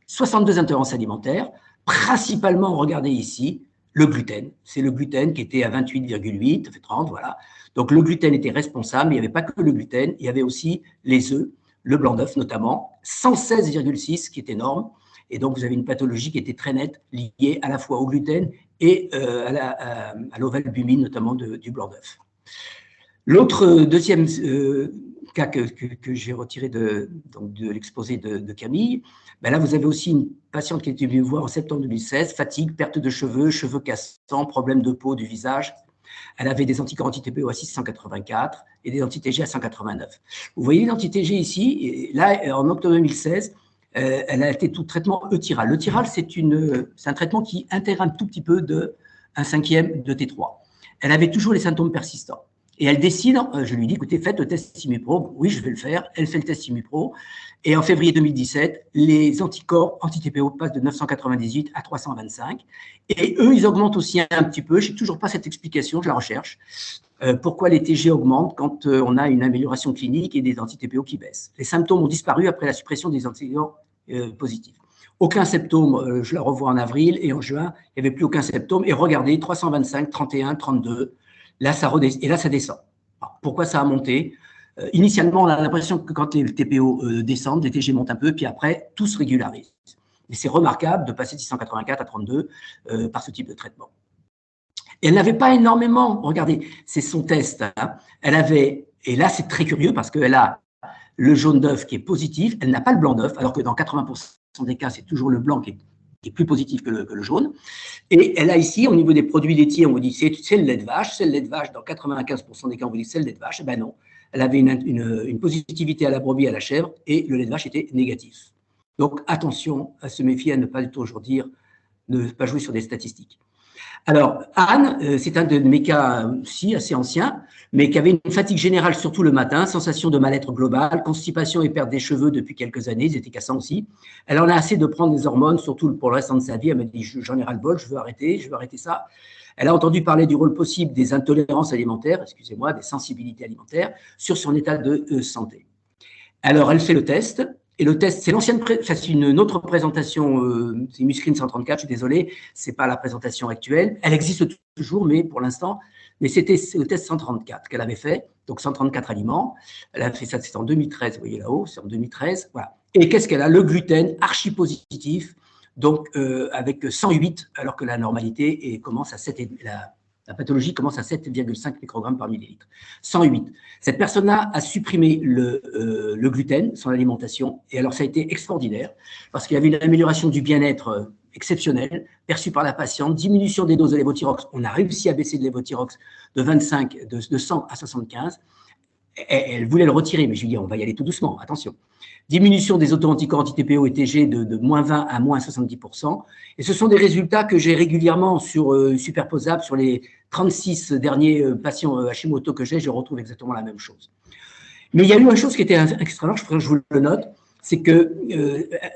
[SPEAKER 1] 62 intolérances alimentaires, principalement, regardez ici, le gluten. C'est le gluten qui était à 28,8, ça fait 30, voilà. Donc, le gluten était responsable, mais il n'y avait pas que le gluten, il y avait aussi les œufs, le blanc d'œuf notamment, 116,6, qui est énorme. Et donc, vous avez une pathologie qui était très nette, liée à la fois au gluten et à l'ovalbumine, notamment du blanc d'œuf. L'autre deuxième cas que j'ai retiré de l'exposé de Camille, ben là, vous avez aussi une patiente qui était venue voir en septembre 2016, fatigue, perte de cheveux, cheveux cassants, problème de peau du visage. Elle avait des anticorps anti-TPO à 684 et des anti-TG à 189. Vous voyez l'anti-TG ici, et là, en octobre 2016, elle a été tout traitement Euthyral. L'Euthyral, c'est un traitement qui intègre un tout petit peu un cinquième de T3. Elle avait toujours les symptômes persistants. Et elle décide, je lui dis, écoutez, faites le test IMUPRO. Oui, je vais le faire. Elle fait le test IMUPRO. Et en février 2017, les anticorps anti-TPO passent de 998 à 325. Et eux, ils augmentent aussi un petit peu. Je n'ai toujours pas cette explication, je la recherche. Pourquoi les TG augmentent quand on a une amélioration clinique et des anti-TPO qui baissent. Les symptômes ont disparu après la suppression des anticorps positifs. Aucun symptôme, je la revois en avril et en juin, il n'y avait plus aucun symptôme. Et regardez, 325, 31, 32. Là, ça redescend, et là, ça descend. Alors, pourquoi ça a monté? Initialement, on a l'impression que quand les TPO descendent, les TG montent un peu, puis après, tout se régularise. Mais c'est remarquable de passer de 684 à 32 par ce type de traitement. Et elle n'avait pas énormément, regardez, c'est son test. Hein. Elle avait, et là, c'est très curieux parce qu'elle a le jaune d'œuf qui est positif, elle n'a pas le blanc d'œuf, alors que dans 80% des cas, c'est toujours le blanc qui est plus positif que le jaune. Et elle a ici, au niveau des produits laitiers, on vous dit c'est le lait de vache, c'est le lait de vache. Dans 95% des cas, on vous dit c'est le lait de vache. Eh ben non, elle avait une positivité à la brebis, à la chèvre, et le lait de vache était négatif. Donc attention à se méfier, à ne pas toujours dire, ne pas jouer sur des statistiques. Alors, Anne, c'est un de mes cas aussi assez ancien, mais qui avait une fatigue générale, surtout le matin, sensation de mal-être global, constipation et perte des cheveux depuis quelques années, ils étaient cassants aussi. Elle en a assez de prendre des hormones, surtout pour le restant de sa vie. Elle m'a dit, j'en ai ras-le-bol, je veux arrêter ça. Elle a entendu parler du rôle possible des intolérances alimentaires, excusez-moi, des sensibilités alimentaires, sur son état de santé. Alors, elle fait le test, Et le test, c'est c'est une autre présentation, c'est Muscline 134, je suis désolé, ce n'est pas la présentation actuelle. Elle existe toujours, mais pour l'instant, mais c'est le test 134 qu'elle avait fait, donc 134 aliments. Elle a fait ça, c'est en 2013, vous voyez là-haut, c'est en 2013. Voilà. Et qu'est-ce qu'elle a? Le gluten, archi positif, donc avec 108, alors que la normalité commence à 7, la pathologie commence à 7,5 microgrammes par millilitre. 108. Cette personne-là a supprimé le gluten, son alimentation, et alors ça a été extraordinaire, parce qu'il y avait une amélioration du bien-être exceptionnelle, perçue par la patiente, diminution des doses de lévothyrox. On a réussi à baisser de lévothyrox de 100 à 75. Elle voulait le retirer, mais je lui dis, on va y aller tout doucement, attention. Diminution des auto-anticorps anti-TPO et TG de moins 20 à moins 70%. Et ce sont des résultats que j'ai régulièrement superposables sur les 36 derniers patients Hashimoto que j'ai, je retrouve exactement la même chose. Mais il y a eu une chose qui était extraordinaire, je vous le note, c'est que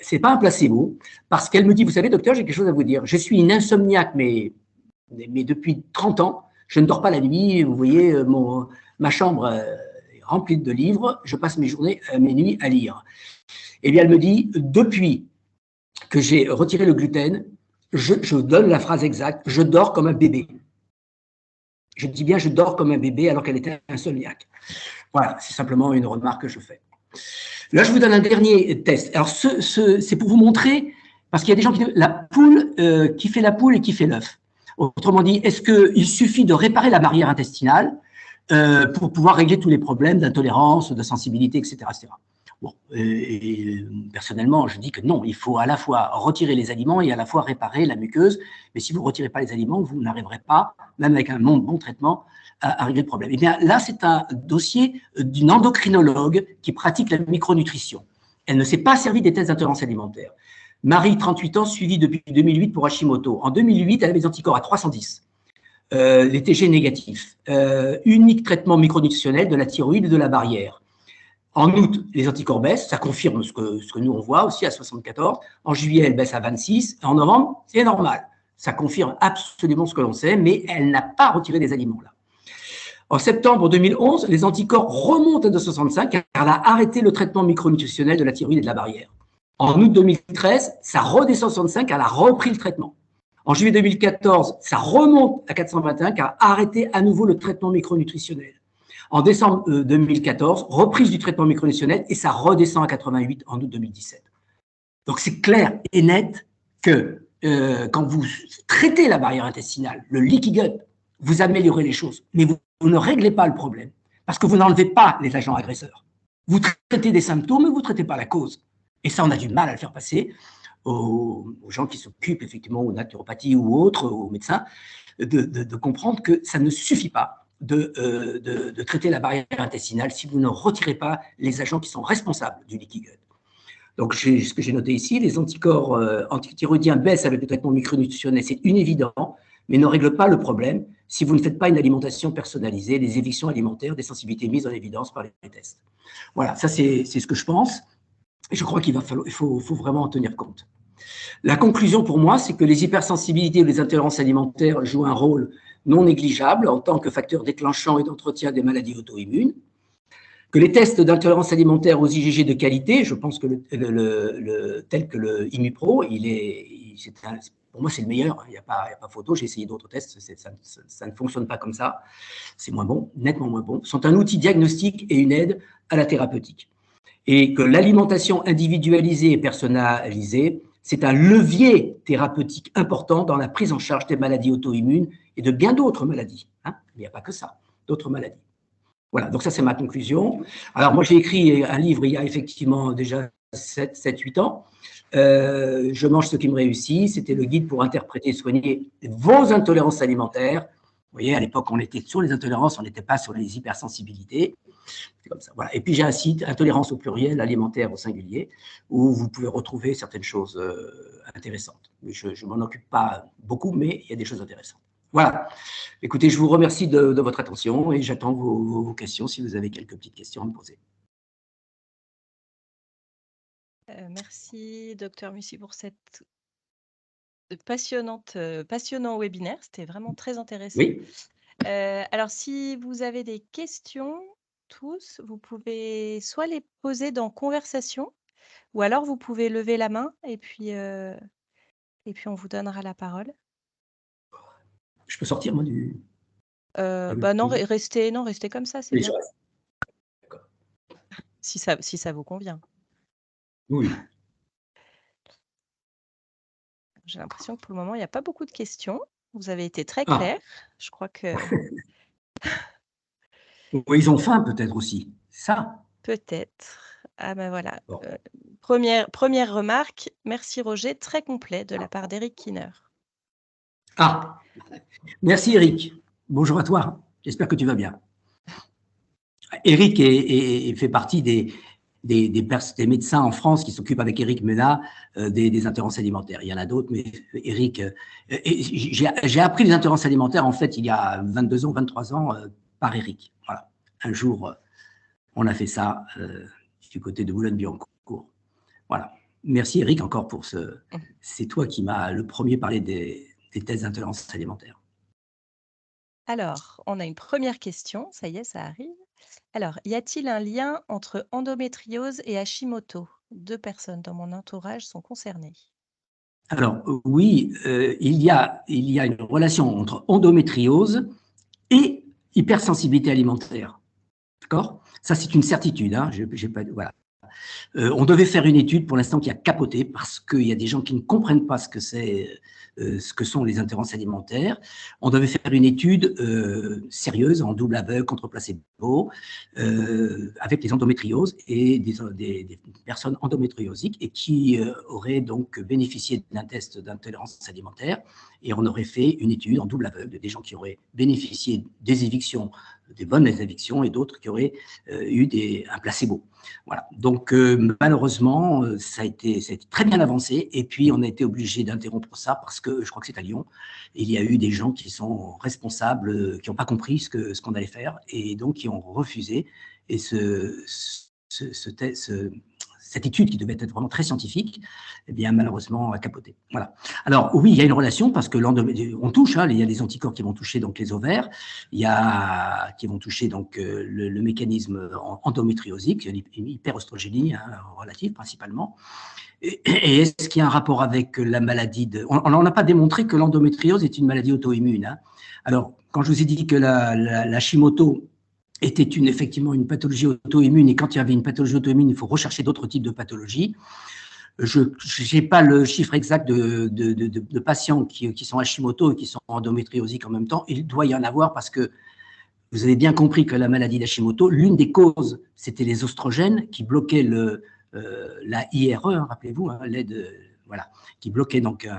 [SPEAKER 1] ce n'est pas un placebo, parce qu'elle me dit, vous savez, docteur, j'ai quelque chose à vous dire. Je suis une insomniaque, mais depuis 30 ans, je ne dors pas la nuit. Vous voyez, ma chambre est remplie de livres. Je passe mes nuits à lire. Eh bien, elle me dit, depuis que j'ai retiré le gluten, je donne la phrase exacte, je dors comme un bébé. Je dis bien, je dors comme un bébé alors qu'elle était insomniaque. Voilà, c'est simplement une remarque que je fais. Là, je vous donne un dernier test. Alors, c'est pour vous montrer, parce qu'il y a des gens qui disent la poule, qui fait la poule et qui fait l'œuf. Autrement dit, est-ce qu'il suffit de réparer la barrière intestinale pour pouvoir régler tous les problèmes d'intolérance, de sensibilité, etc. etc. Bon, personnellement, je dis que non, il faut à la fois retirer les aliments et à la fois réparer la muqueuse. Mais si vous ne retirez pas les aliments, vous n'arriverez pas, même avec un bon traitement, à régler le problème. Eh bien, là, c'est un dossier d'une endocrinologue qui pratique la micronutrition. Elle ne s'est pas servie des tests d'intolérance alimentaire. Marie, 38 ans, suivie depuis 2008 pour Hashimoto. En 2008, elle avait des anticorps à 310. Les TG négatifs. Unique traitement micronutritionnel de la thyroïde et de la barrière. En août, les anticorps baissent, ça confirme ce que nous on voit aussi à 74. En juillet, elle baisse à 26. En novembre, c'est normal. Ça confirme absolument ce que l'on sait, mais elle n'a pas retiré des aliments là. En septembre 2011, les anticorps remontent à 265 car elle a arrêté le traitement micronutritionnel de la thyroïde et de la barrière. En août 2013, ça redescend à 65, elle a repris le traitement. En juillet 2014, ça remonte à 421 car elle a arrêté à nouveau le traitement micronutritionnel. En décembre 2014, reprise du traitement micronutritionnel et ça redescend à 88 en août 2017. Donc c'est clair et net que quand vous traitez la barrière intestinale, le leaky gut, vous améliorez les choses, mais vous ne réglez pas le problème parce que vous n'enlevez pas les agents agresseurs. Vous traitez des symptômes, mais vous ne traitez pas la cause. Et ça, on a du mal à le faire passer aux gens qui s'occupent effectivement aux naturopathies ou autres, aux médecins, de comprendre que ça ne suffit pas de traiter la barrière intestinale si vous ne retirez pas les agents qui sont responsables du leaky gut. Donc, ce que j'ai noté ici, les anticorps antithyroïdiens baissent avec le traitement micronutritionnel, c'est évident, mais ne règlent pas le problème si vous ne faites pas une alimentation personnalisée, des évictions alimentaires, des sensibilités mises en évidence par les tests. Voilà, ça c'est ce que je pense. Et je crois qu'il faut vraiment en tenir compte. La conclusion pour moi, c'est que les hypersensibilités ou les intolérances alimentaires jouent un rôle non négligeable en tant que facteur déclenchant et d'entretien des maladies auto-immunes, que les tests d'intolérance alimentaire aux IgG de qualité, je pense que tel que le ImuPro, pour moi c'est le meilleur, il n'y a pas photo, j'ai essayé d'autres tests, ça ne fonctionne pas comme ça, c'est moins bon, nettement moins bon, sont un outil diagnostique et une aide à la thérapeutique. Et que l'alimentation individualisée et personnalisée, c'est un levier thérapeutique important dans la prise en charge des maladies auto-immunes et de bien d'autres maladies. Hein, il n'y a pas que ça, d'autres maladies. Voilà, donc ça c'est ma conclusion. Alors moi j'ai écrit un livre il y a effectivement déjà 7-8 ans. Je mange ce qui me réussit. C'était le guide pour interpréter et soigner vos intolérances alimentaires. Vous voyez, à l'époque on était sur les intolérances, on n'était pas sur les hypersensibilités. C'est comme ça. Voilà. Et puis j'ai un site, intolérance au pluriel, alimentaire au singulier, où vous pouvez retrouver certaines choses intéressantes. Je ne m'en occupe pas beaucoup, mais il y a des choses intéressantes. Voilà. Écoutez, je vous remercie de votre attention et j'attends vos questions si vous avez quelques petites questions à me poser.
[SPEAKER 2] Merci, docteur Mussy, pour cette passionnant webinaire. C'était vraiment très intéressant.
[SPEAKER 1] Oui.
[SPEAKER 2] Alors, si vous avez des questions, tous, vous pouvez soit les poser dans Conversation, Ou alors, vous pouvez lever la main et puis on vous donnera la parole.
[SPEAKER 1] Je peux sortir, moi, du…
[SPEAKER 2] Bah non, restez comme ça, c'est
[SPEAKER 1] Oui, je
[SPEAKER 2] bien,
[SPEAKER 1] reste. D'accord.
[SPEAKER 2] si ça vous convient.
[SPEAKER 1] Oui.
[SPEAKER 2] J'ai l'impression que pour le moment, il n'y a pas beaucoup de questions. Vous avez été très
[SPEAKER 1] Ah,
[SPEAKER 2] clair. Je crois que
[SPEAKER 1] oui, ils ont faim peut-être aussi. C'est ça.
[SPEAKER 2] peut-être. Ah ben voilà.
[SPEAKER 1] Bon.
[SPEAKER 2] Première remarque. Merci Roger, très complet de la part d'Eric Kinner.
[SPEAKER 1] Ah, merci Eric. Bonjour à toi. J'espère que tu vas bien. Eric fait partie des médecins en France qui s'occupent avec Eric Menat des intolérances alimentaires. Il y en a d'autres, mais Eric… j'ai appris les intolérances alimentaires, en fait, il y a 22 ans, 23 ans, par Eric. Voilà. Un jour, on a fait ça du côté de Boulogne-Billancourt. Voilà. Merci Eric encore pour ce… C'est toi qui m'as le premier parlé des tests d'intolérance alimentaire.
[SPEAKER 2] Alors, on a une première question. Ça y est, ça arrive. Alors, y a-t-il un lien entre endométriose et Hashimoto? 2 personnes dans mon entourage sont concernées.
[SPEAKER 1] Alors, oui, il y a une relation entre endométriose et hypersensibilité alimentaire. D'accord? Ça, c'est une certitude. Hein, j'ai pas, voilà. On devait faire une étude pour l'instant qui a capoté parce qu'il y a des gens qui ne comprennent pas ce que c'est, ce que sont les intolérances alimentaires. On devait faire une étude sérieuse en double aveugle contre placebo avec les endométrioses et des personnes endométriosiques et qui auraient donc bénéficié d'un test d'intolérance alimentaire, et on aurait fait une étude en double aveugle des gens qui auraient bénéficié des évictions, des bonnes évictions, et d'autres qui auraient eu un placebo. Voilà. Donc, malheureusement, ça a été très bien avancé. Et puis, on a été obligé d'interrompre ça parce que, je crois que c'est à Lyon, il y a eu des gens qui sont responsables, qui n'ont pas compris ce qu'on allait faire, et donc qui ont refusé. Et cette étude, qui devait être vraiment très scientifique, eh bien, malheureusement, a capoté. Voilà. Alors, oui, il y a une relation parce que on touche, hein, il y a des anticorps qui vont toucher donc les ovaires, qui vont toucher donc le mécanisme endométriosique, une hyperostrogénie relative principalement. Et est-ce qu'il y a un rapport avec la maladie on n'a pas démontré que l'endométriose est une maladie auto-immune. Hein. Alors, quand je vous ai dit que la Hashimoto était effectivement une pathologie auto-immune, et quand il y avait une pathologie auto-immune, il faut rechercher d'autres types de pathologies. Je n'ai pas le chiffre exact de patients qui sont Hashimoto et qui sont endométriosiques en même temps. Il doit y en avoir parce que vous avez bien compris que la maladie d'Hashimoto, l'une des causes, c'était les oestrogènes qui bloquaient la IRE, hein, rappelez-vous, hein, voilà, qui bloquait donc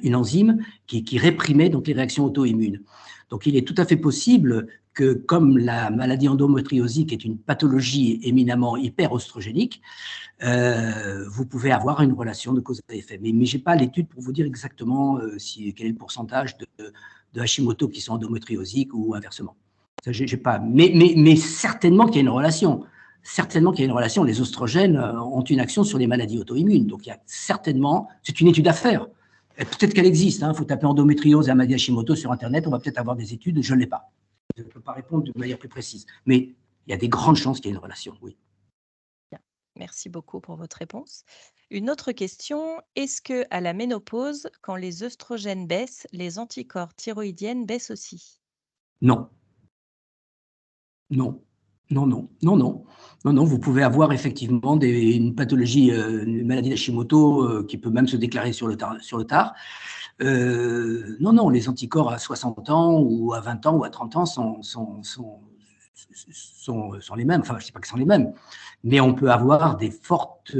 [SPEAKER 1] une enzyme qui réprimait donc les réactions auto-immunes. Donc, il est tout à fait possible que, comme la maladie endométriosique est une pathologie éminemment hyperostrogénique, vous pouvez avoir une relation de cause à effet. Mais je n'ai pas l'étude pour vous dire exactement quel est le pourcentage de Hashimoto qui sont endométriosiques ou inversement. Ça, j'ai pas. Mais certainement qu'il y a une relation. Certainement qu'il y a une relation. Les oestrogènes ont une action sur les maladies auto-immunes. Donc, il y a certainement… C'est une étude à faire. Peut-être qu'elle existe. Il faut taper endométriose et maladie Hashimoto sur Internet. On va peut-être avoir des études. Je ne l'ai pas. Je ne peux pas répondre de manière plus précise. Mais il y a des grandes chances qu'il y ait une relation, oui.
[SPEAKER 2] Bien. Merci beaucoup pour votre réponse. Une autre question, est-ce qu'à la ménopause, quand les œstrogènes baissent, les anticorps thyroïdiennes baissent aussi?
[SPEAKER 1] Non. Non. Non, non, non, non. Non, non, vous pouvez avoir effectivement une pathologie, une maladie d'Hashimoto qui peut même se déclarer sur le tard. Non, non, les anticorps à 60 ans ou à 20 ans ou à 30 ans sont les mêmes. Enfin, je ne sais pas que sont les mêmes, mais on peut avoir des fortes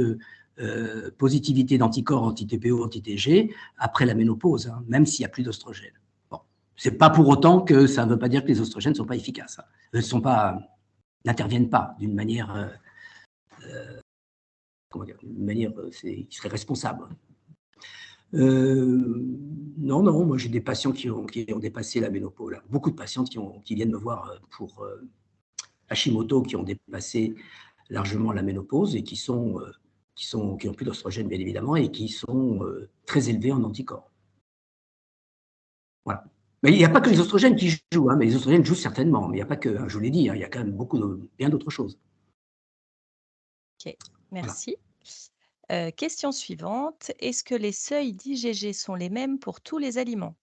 [SPEAKER 1] positivités d'anticorps anti-TPO, anti-TG après la ménopause, hein, même s'il n'y a plus d'oestrogènes. Bon. Ce n'est pas pour autant que ça ne veut pas dire que les oestrogènes ne sont pas efficaces. Hein. N'interviennent pas d'une manière, qui serait responsable. Non, non, moi j'ai des patients qui ont dépassé la ménopause. Là. Beaucoup de patients qui viennent me voir pour Hashimoto, qui ont dépassé largement la ménopause et qui ont plus d'oestrogènes, bien évidemment, et qui sont très élevés en anticorps. Voilà. Mais il n'y a pas que les oestrogènes qui jouent, hein, mais les oestrogènes jouent certainement, mais il n'y a pas que, je vous l'ai dit, il y a quand même bien d'autres choses.
[SPEAKER 2] Ok, merci. Question suivante. Est-ce que les seuils d'IgG sont les mêmes pour tous les aliments?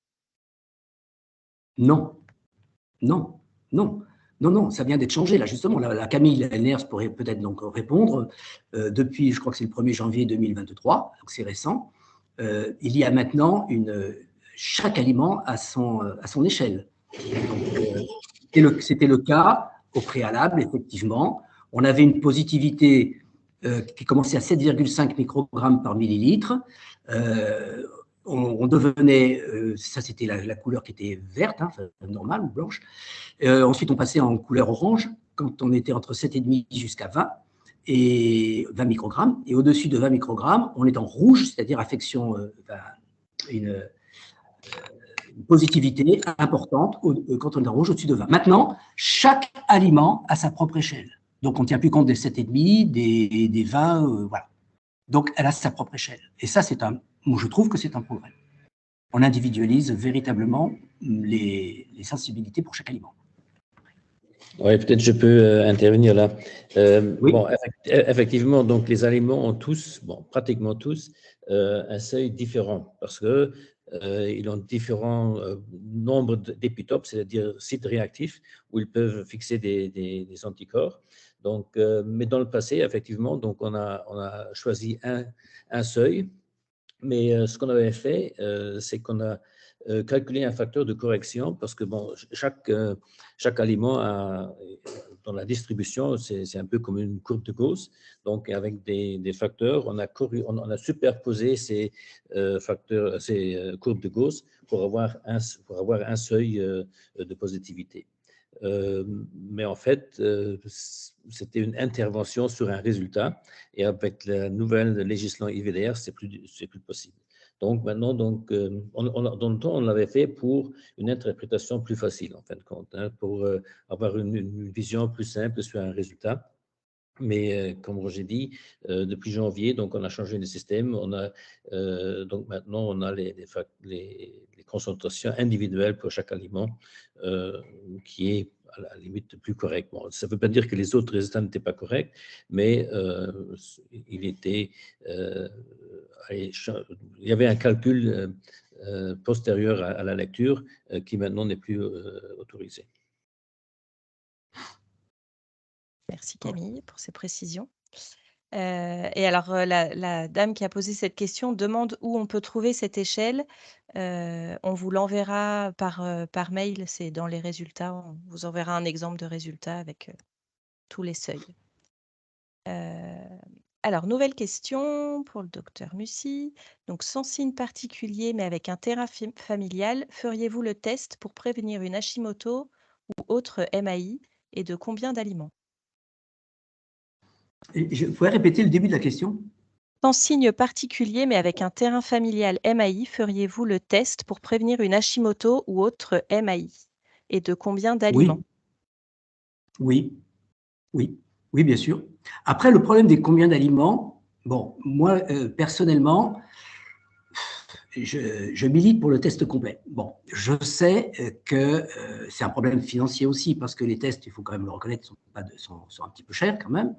[SPEAKER 1] Non, non, non, non, non, ça vient d'être changé là justement. Camille Lenners pourrait peut-être donc répondre. Depuis, je crois que c'est le 1er janvier 2023, donc c'est récent. Il y a maintenant chaque aliment à son échelle. C'était le cas au préalable, effectivement. On avait une positivité qui commençait à 7,5 microgrammes par millilitre. On devenait, ça c'était la couleur qui était verte, hein, normale ou blanche. Ensuite, on passait en couleur orange quand on était entre 7,5 jusqu'à 20 microgrammes. Et au-dessus de 20 microgrammes, on est en rouge, c'est-à-dire affection, une positivité importante quand on est en rouge au-dessus de 20. Maintenant, chaque aliment a sa propre échelle. Donc, on ne tient plus compte des 7,5, des 20, voilà. Donc, elle a sa propre échelle. Et ça, moi, je trouve que c'est un progrès. On individualise véritablement les sensibilités pour chaque aliment.
[SPEAKER 3] Oui, peut-être je peux intervenir là.
[SPEAKER 1] Oui.
[SPEAKER 3] Bon, effectivement, donc les aliments ont tous, bon, pratiquement tous, un seuil différent parce que ils ont différents nombres d'épitopes, c'est-à-dire sites réactifs où ils peuvent fixer des anticorps. Donc, mais dans le passé, effectivement, donc on a choisi un seuil, mais ce qu'on avait fait, c'est qu'on a calculé un facteur de correction parce que bon, chaque aliment dans la distribution, c'est un peu comme une courbe de Gauss. Donc, avec des facteurs, on a superposé ces facteurs, ces courbes de Gauss pour avoir un seuil de positivité. Mais en fait, c'était une intervention sur un résultat et avec la nouvelle législation IVDR, c'est plus possible. Donc maintenant, dans le temps, on l'avait fait pour une interprétation plus facile en fin de compte, hein, pour avoir une vision plus simple sur un résultat. Mais comme j'ai dit, depuis janvier, donc on a changé le système. Donc maintenant, on a les concentrations individuelles pour chaque aliment, qui est à la limite plus correct. Bon, ça ne veut pas dire que les autres résultats n'étaient pas corrects, mais il y avait un calcul postérieur à la lecture qui maintenant n'est plus autorisé.
[SPEAKER 2] Merci Camille pour ces précisions. Et alors, la dame qui a posé cette question demande où on peut trouver cette échelle. On vous l'enverra par mail, c'est dans les résultats. On vous enverra un exemple de résultat avec tous les seuils. Alors, nouvelle question pour le docteur Mussy. Donc, sans signe particulier, mais avec un terrain familial, feriez-vous le test pour prévenir une Hashimoto ou autre MAI et de combien d'aliments?
[SPEAKER 1] Je pourrais répéter le début de la question?
[SPEAKER 2] Sans signe particulier, mais avec un terrain familial MAI, feriez-vous le test pour prévenir une Hashimoto ou autre MAI? Et de combien d'aliments?
[SPEAKER 1] Oui, oui, oui, bien sûr. Après, le problème des combien d'aliments, bon, moi, personnellement, je milite pour le test complet. Bon, je sais que c'est un problème financier aussi, parce que les tests, il faut quand même le reconnaître, sont un petit peu chers quand même.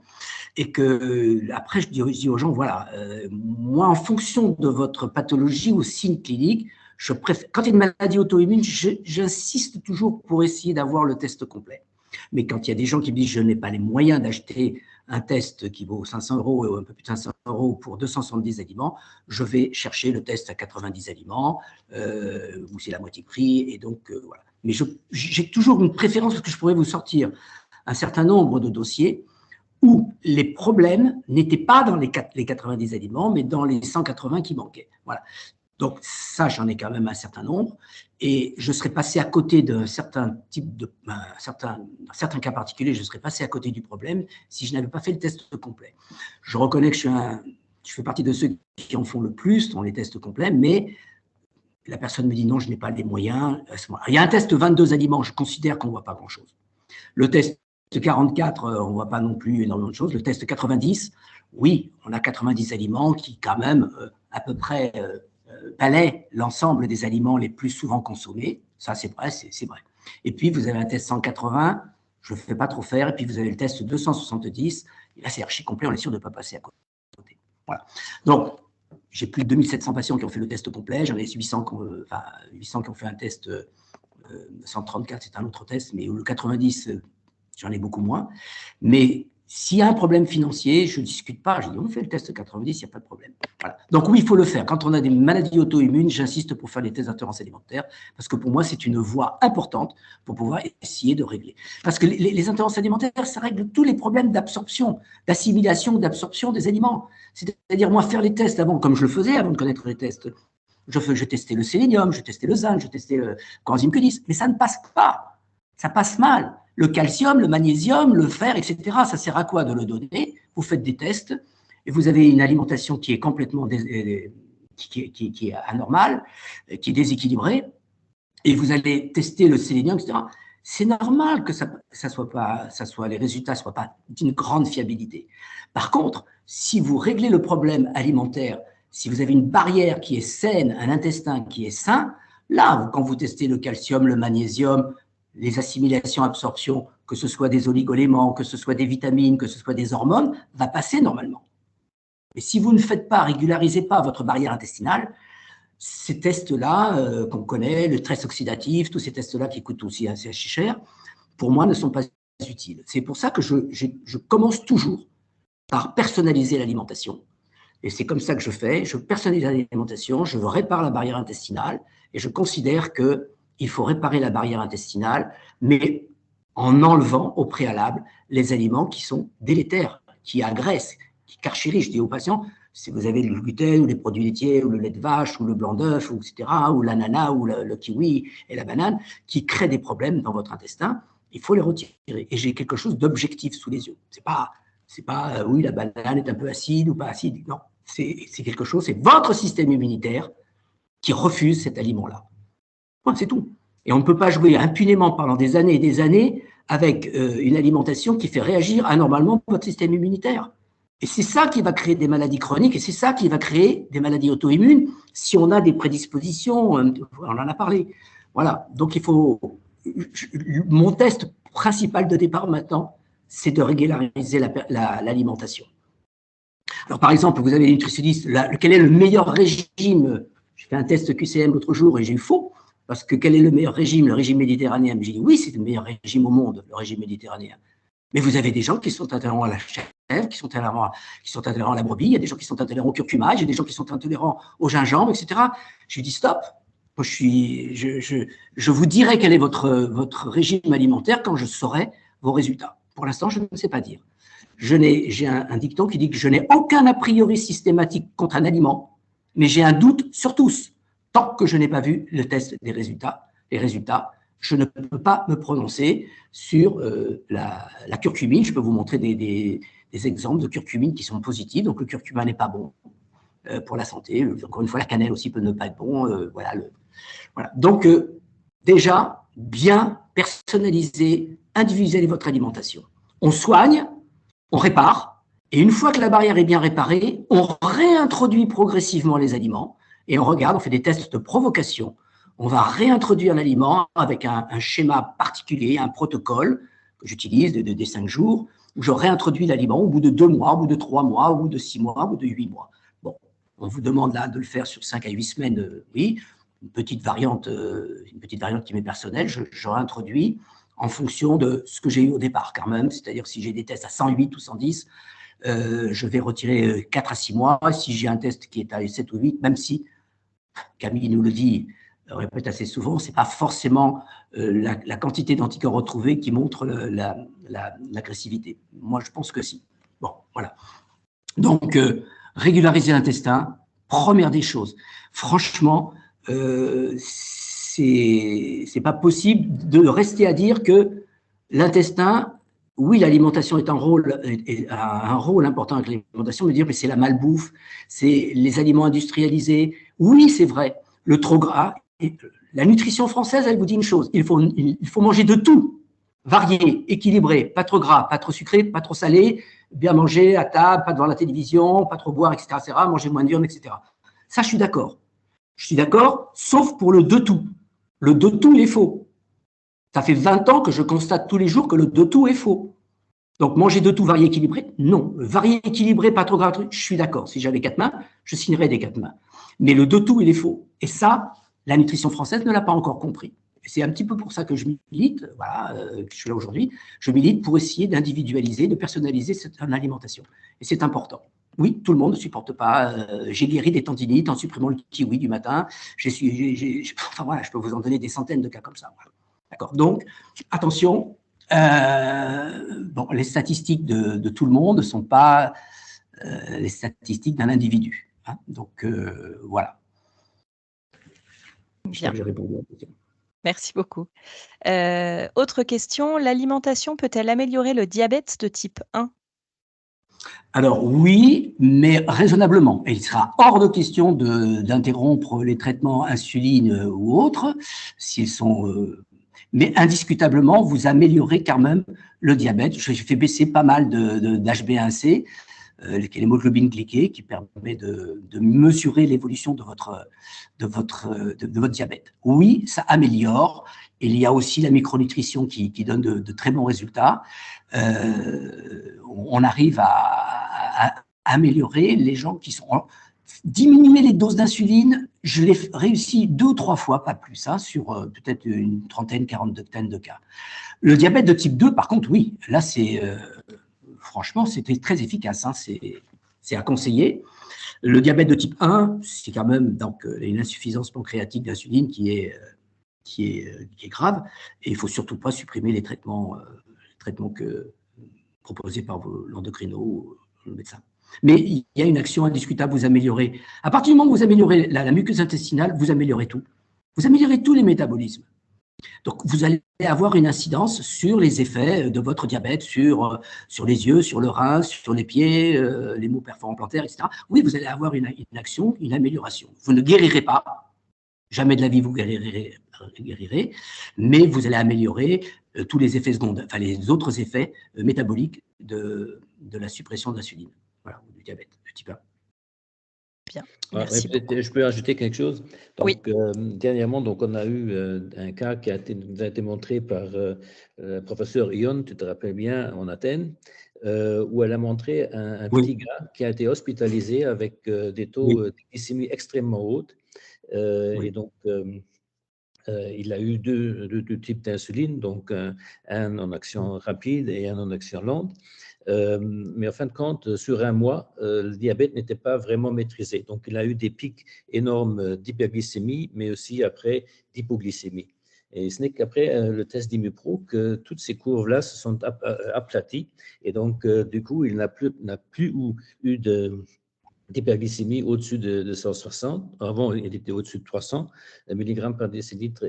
[SPEAKER 1] Et que, après, je dis aux gens, voilà, moi, en fonction de votre pathologie ou signe clinique, je préfère, quand il y a une maladie auto-immune, j'insiste toujours pour essayer d'avoir le test complet. Mais quand il y a des gens qui me disent, je n'ai pas les moyens d'acheter un test qui vaut 500 € ou un peu plus de 500 € pour 270 aliments, je vais chercher le test à 90 aliments, où c'est la moitié prix, et donc, voilà. Mais j'ai toujours une préférence, parce que je pourrais vous sortir un certain nombre de dossiers où les problèmes n'étaient pas dans les 90 aliments, mais dans les 180 qui manquaient. Voilà. Donc ça, j'en ai quand même un certain nombre, et je serais passé à côté d'un certain type de, certains cas particuliers, je serais passé à côté du problème si je n'avais pas fait le test complet. Je reconnais que je fais partie de ceux qui en font le plus dans les tests complets, mais la personne me dit non, je n'ai pas les moyens. Il y a un test 22 aliments, je considère qu'on ne voit pas grand-chose. Le test 44, on ne voit pas non plus énormément de choses. Le test 90, oui, on a 90 aliments qui, quand même, à peu près balaient l'ensemble des aliments les plus souvent consommés. Ça, c'est vrai, c'est vrai. Et puis, vous avez un test 180, je ne fais pas trop faire. Et puis, vous avez le test 270. Et là, c'est archi complet, on est sûr de ne pas passer à côté. Voilà. Donc, j'ai plus de 2700 patients qui ont fait le test complet, j'en ai 800 qui ont fait un test 134, c'est un autre test, mais le 90, j'en ai beaucoup moins. Mais s'il y a un problème financier, je ne discute pas, je dis on fait le test 90, il n'y a pas de problème. Voilà. Donc oui, il faut le faire. Quand on a des maladies auto-immunes, j'insiste pour faire les tests d'intolérance alimentaire, parce que pour moi, c'est une voie importante pour pouvoir essayer de régler. Parce que les intolérances alimentaires, ça règle tous les problèmes d'absorption, d'assimilation, d'absorption des aliments. C'est-à-dire, moi, faire les tests avant, comme je le faisais avant de connaître les tests, je testais le sélénium, je testais le zinc, je testais le coenzyme Q10, mais ça ne passe pas. Ça passe mal. Le calcium, le magnésium, le fer, etc. Ça sert à quoi de le donner? Vous faites des tests et vous avez une alimentation qui est complètement qui est anormale, qui est déséquilibrée, et vous allez tester le sélénium, etc. C'est normal que les résultats ne soient pas d'une grande fiabilité. Par contre, si vous réglez le problème alimentaire, si vous avez une barrière qui est saine, un intestin qui est sain, là, quand vous testez le calcium, le magnésium, les assimilations, absorptions, que ce soit des oligoéléments, que ce soit des vitamines, que ce soit des hormones, va passer normalement. Mais si vous ne faites pas, régularisez pas votre barrière intestinale, ces tests-là qu'on connaît, le stress oxydatif, tous ces tests-là qui coûtent aussi assez cher, pour moi, ne sont pas utiles. C'est pour ça que je commence toujours par personnaliser l'alimentation. Et c'est comme ça que je fais. Je personnalise l'alimentation, je répare la barrière intestinale et je considère qu'il faut réparer la barrière intestinale, mais en enlevant au préalable les aliments qui sont délétères, qui agressent, qui carchérissent. Je dis aux patients, si vous avez le gluten ou les produits laitiers ou le lait de vache ou le blanc d'œuf, etc., ou l'ananas ou le kiwi et la banane, qui créent des problèmes dans votre intestin, il faut les retirer. Et j'ai quelque chose d'objectif sous les yeux. C'est pas oui, la banane est un peu acide ou pas acide. Non, c'est quelque chose, c'est votre système immunitaire qui refuse cet aliment-là. C'est tout. Et on ne peut pas jouer impunément pendant des années et des années avec une alimentation qui fait réagir anormalement votre système immunitaire. Et c'est ça qui va créer des maladies chroniques et c'est ça qui va créer des maladies auto-immunes si on a des prédispositions, on en a parlé. Voilà, donc il faut… Mon test principal de départ maintenant, c'est de régulariser l'alimentation. Alors par exemple, vous avez des nutritionnistes, quel est le meilleur régime? J'ai fait un test QCM l'autre jour et j'ai eu faux. Parce que quel est le meilleur régime? Le régime méditerranéen. J'ai dit oui, c'est le meilleur régime au monde, le régime méditerranéen. Mais vous avez des gens qui sont intolérants à la chèvre, qui sont intolérants à la brebis, il y a des gens qui sont intolérants au curcuma, il y a des gens qui sont intolérants au gingembre, etc. Je lui dis stop. Moi, je vous dirai quel est votre régime alimentaire quand je saurai vos résultats. Pour l'instant, je ne sais pas dire. J'ai un dicton qui dit que je n'ai aucun a priori systématique contre un aliment, mais j'ai un doute sur tous. Tant que je n'ai pas vu le test des résultats, je ne peux pas me prononcer sur la curcumine. Je peux vous montrer des exemples de curcumine qui sont positifs. Donc, le curcuma n'est pas bon pour la santé. Encore une fois, la cannelle aussi peut ne pas être bon. Voilà. Donc, déjà, bien personnaliser, individualiser votre alimentation. On soigne, on répare, et une fois que la barrière est bien réparée, on réintroduit progressivement les aliments. Et on regarde, on fait des tests de provocation. On va réintroduire l'aliment avec un schéma particulier, un protocole que j'utilise des 5 jours, où je réintroduis l'aliment au bout de 2 mois, au bout de 3 mois, au bout de 6 mois, au bout de 8 mois. Bon, on vous demande là de le faire sur 5 à 8 semaines, oui. Une petite variante qui m'est personnelle, je réintroduis en fonction de ce que j'ai eu au départ quand même. C'est-à-dire si j'ai des tests à 108 ou 110, je vais retirer 4 à 6 mois. Si j'ai un test qui est à 7 ou 8, même si Camille nous le dit, répète assez souvent, ce n'est pas forcément la quantité d'anticorps retrouvés qui montre l'agressivité. Moi, je pense que si. Bon, voilà. Donc, régulariser l'intestin, première des choses. Franchement, c'est pas possible de rester à dire que l'intestin, oui, l'alimentation a un rôle important avec l'alimentation, mais dire que c'est la malbouffe, c'est les aliments industrialisés. Oui, c'est vrai, le trop gras. La nutrition française, elle vous dit une chose, il faut manger de tout, varié, équilibré, pas trop gras, pas trop sucré, pas trop salé, bien manger à table, pas devant la télévision, pas trop boire, etc., manger moins de viande, etc. Ça, je suis d'accord. Je suis d'accord, sauf pour le de tout. Le de tout, il est faux. Ça fait 20 ans que je constate tous les jours que le de tout est faux. Donc, manger de tout, varié, équilibré, non. Varié, équilibré, pas trop grave, je suis d'accord. Si j'avais 4 mains, je signerais des 4 mains. Mais le de tout, il est faux. Et ça, la nutrition française ne l'a pas encore compris. C'est un petit peu pour ça que je milite, voilà, que je suis là aujourd'hui. Je milite pour essayer d'individualiser, de personnaliser cette alimentation. Et c'est important. Oui, tout le monde ne supporte pas. J'ai guéri des tendinites en supprimant le kiwi du matin. Enfin, voilà, je peux vous en donner des centaines de cas comme ça. Voilà. D'accord. Donc, attention. Bon, les statistiques de tout le monde ne sont pas les statistiques d'un individu. Hein. Donc, voilà.
[SPEAKER 2] Bien.
[SPEAKER 1] J'ai répondu à la question.
[SPEAKER 2] Merci beaucoup. Autre question, l'alimentation peut-elle améliorer le diabète de type 1?
[SPEAKER 1] Alors oui, mais raisonnablement. Et il sera hors de question d'interrompre les traitements insuline ou autres, s'ils sont… mais indiscutablement, vous améliorez quand même le diabète. J'ai fait baisser pas mal d'HbA1c, qui est l'hémoglobine glyquée, qui permet de mesurer l'évolution de votre diabète. Oui, ça améliore. Il y a aussi la micronutrition qui donne de très bons résultats. On arrive à améliorer les gens qui sont… Diminuer les doses d'insuline, je l'ai réussi 2 ou 3 fois, pas plus, hein, sur peut-être une trentaine, quarantaine de cas. Le diabète de type 2, par contre, oui, là, franchement, c'était très efficace, hein, c'est à conseiller. Le diabète de type 1, c'est quand même donc, une insuffisance pancréatique d'insuline qui est grave, et il ne faut surtout pas supprimer les traitements proposés par l'endocrino ou le médecin. Mais il y a une action indiscutable, vous améliorez. À partir du moment où vous améliorez la muqueuse intestinale, vous améliorez tout. Vous améliorez tous les métabolismes. Donc, vous allez avoir une incidence sur les effets de votre diabète, sur les yeux, sur le rein, sur les pieds, les maux perforants plantaires, etc. Oui, vous allez avoir une action, une amélioration. Vous ne guérirez pas. Jamais de la vie vous guérirez, mais vous allez améliorer tous les effets secondaires, enfin les autres effets métaboliques de la suppression de l'insuline. Voilà, du diabète de type 1.
[SPEAKER 2] Bien, merci beaucoup.
[SPEAKER 3] Je peux ajouter quelque chose. Donc,
[SPEAKER 2] oui.
[SPEAKER 3] Dernièrement, donc, on a eu un cas qui nous a été montré par le professeur Ion, tu te rappelles bien, en Athènes, où elle a montré un petit gars qui a été hospitalisé avec des taux de glycémie extrêmement hauts. Et donc, il a eu deux types d'insuline, donc un en action rapide et un en action lente. Mais en fin de compte, sur un mois, le diabète n'était pas vraiment maîtrisé. Donc, il a eu des pics énormes d'hyperglycémie, mais aussi après d'hypoglycémie. Et ce n'est qu'après le test d'Immupro que toutes ces courbes-là se sont aplaties. Et donc, du coup, il n'a plus eu d'hyperglycémie au-dessus de 160. Avant, il était au-dessus de 300 mg par décilitre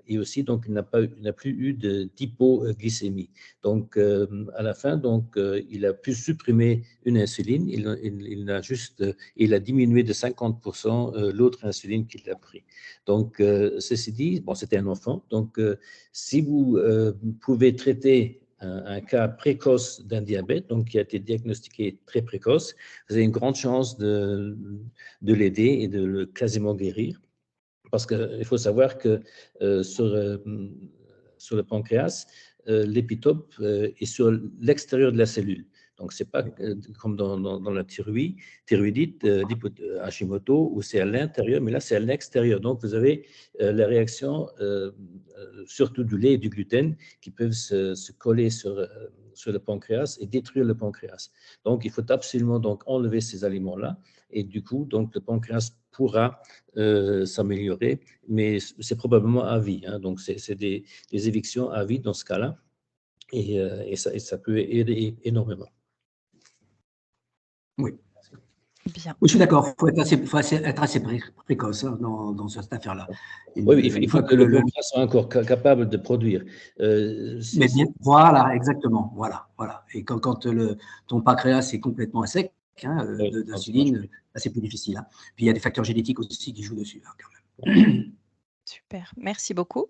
[SPEAKER 3] et aussi, donc, il n'a plus eu d'hypoglycémie. Donc, à la fin, donc, il a pu supprimer une insuline. Il a diminué de 50% l'autre insuline qu'il a pris. Donc, ceci dit, bon, c'était un enfant. Donc, si vous pouvez traiter un cas précoce d'un diabète, donc qui a été diagnostiqué très précoce, vous avez une grande chance de l'aider et de le quasiment guérir. Parce qu'il faut savoir que sur le pancréas, l'épitope est sur l'extérieur de la cellule. Donc, ce n'est pas comme dans la thyroïdite Hashimoto, où c'est à l'intérieur, mais là, c'est à l'extérieur. Donc, vous avez la réaction, surtout du lait et du gluten, qui peuvent se coller sur le pancréas et détruire le pancréas. Donc, il faut absolument donc, enlever ces aliments-là. Et du coup, donc, le pancréas pourra s'améliorer, mais c'est probablement à vie. Hein. Donc, c'est des évictions à vie dans ce cas-là. Et ça peut aider énormément.
[SPEAKER 1] Oui.
[SPEAKER 2] Bien.
[SPEAKER 1] Oui, je suis d'accord. Il faut être assez précoce hein, dans cette affaire-là.
[SPEAKER 3] Oui, il faut que le pancréas soit encore capable de produire.
[SPEAKER 1] Mais bien, voilà, exactement. Voilà. Et quand ton pancréas est complètement à sec, hein, d'insuline, c'est plus difficile. Hein. Puis il y a des facteurs génétiques aussi qui jouent dessus. Hein, quand même.
[SPEAKER 2] Super, merci beaucoup.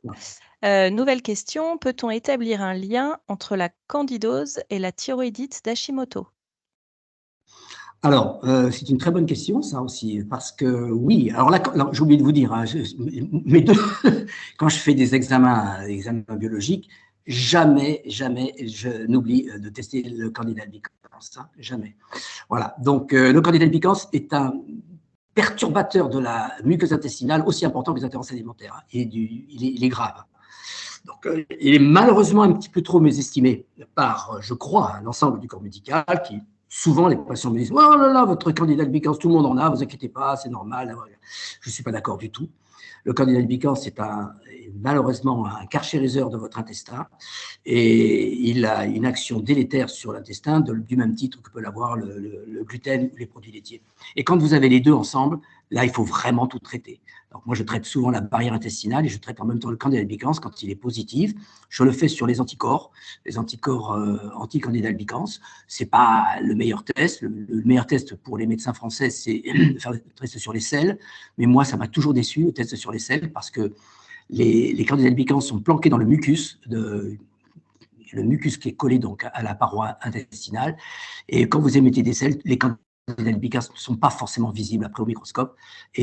[SPEAKER 2] Nouvelle question, peut-on établir un lien entre la candidose et la thyroïdite d'Hashimoto?
[SPEAKER 1] Alors, c'est une très bonne question, ça aussi, parce que oui, alors là, j'ai oublié de vous dire, hein, quand je fais des examens biologiques, jamais, jamais je n'oublie de tester le candidat albicans. Hein, jamais. Voilà. Donc, le candidat albicans est un perturbateur de la muqueuse intestinale aussi important que les intolérances alimentaires. Hein. Il est grave. Donc, il est malheureusement un petit peu trop mésestimé par, je crois, l'ensemble du corps médical qui, souvent, les patients me disent « Oh là là, votre candidat albicans, tout le monde en a, vous inquiétez pas, c'est normal. » Je ne suis pas d'accord du tout. Le candidat albicans, c'est malheureusement un carchériseur de votre intestin et il a une action délétère sur l'intestin du même titre que peut l'avoir le gluten ou les produits laitiers. Et quand vous avez les deux ensemble, là, il faut vraiment tout traiter. Donc, moi, je traite souvent la barrière intestinale et je traite en même temps le candidat albicans quand il est positif. Je le fais sur les anticorps anti-candidat albicans. Ce n'est pas le meilleur test. Le meilleur test pour les médecins français, c'est de faire le test sur les selles. Mais moi, ça m'a toujours déçu, le test sur les selles, parce que les candidats albicans sont planqués dans le mucus qui est collé donc à la paroi intestinale. Et quand vous émettez des selles, les candidats albicans ne sont pas forcément visibles après au microscope.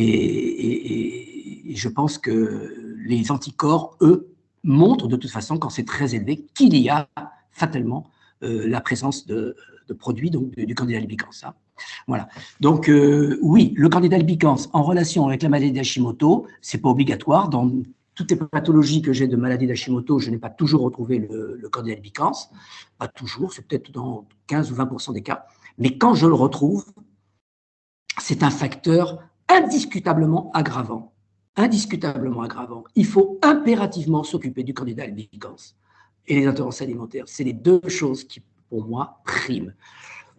[SPEAKER 1] Et je pense que les anticorps, eux, montrent de toute façon, quand c'est très élevé, qu'il y a fatalement la présence de produits donc, du candidat albicans. Hein. Voilà. Donc, oui, le candidat albicans en relation avec la maladie d'Hashimoto, ce n'est pas obligatoire. Dans toutes les pathologies que j'ai de maladie d'Hashimoto, je n'ai pas toujours retrouvé le candidat albicans. Pas toujours, c'est peut-être dans 15 ou 20% des cas. Mais quand je le retrouve, c'est un facteur indiscutablement aggravant. Indiscutablement aggravant. Il faut impérativement s'occuper du candidat albicans et les intolérances alimentaires. C'est les deux choses qui, pour moi, priment.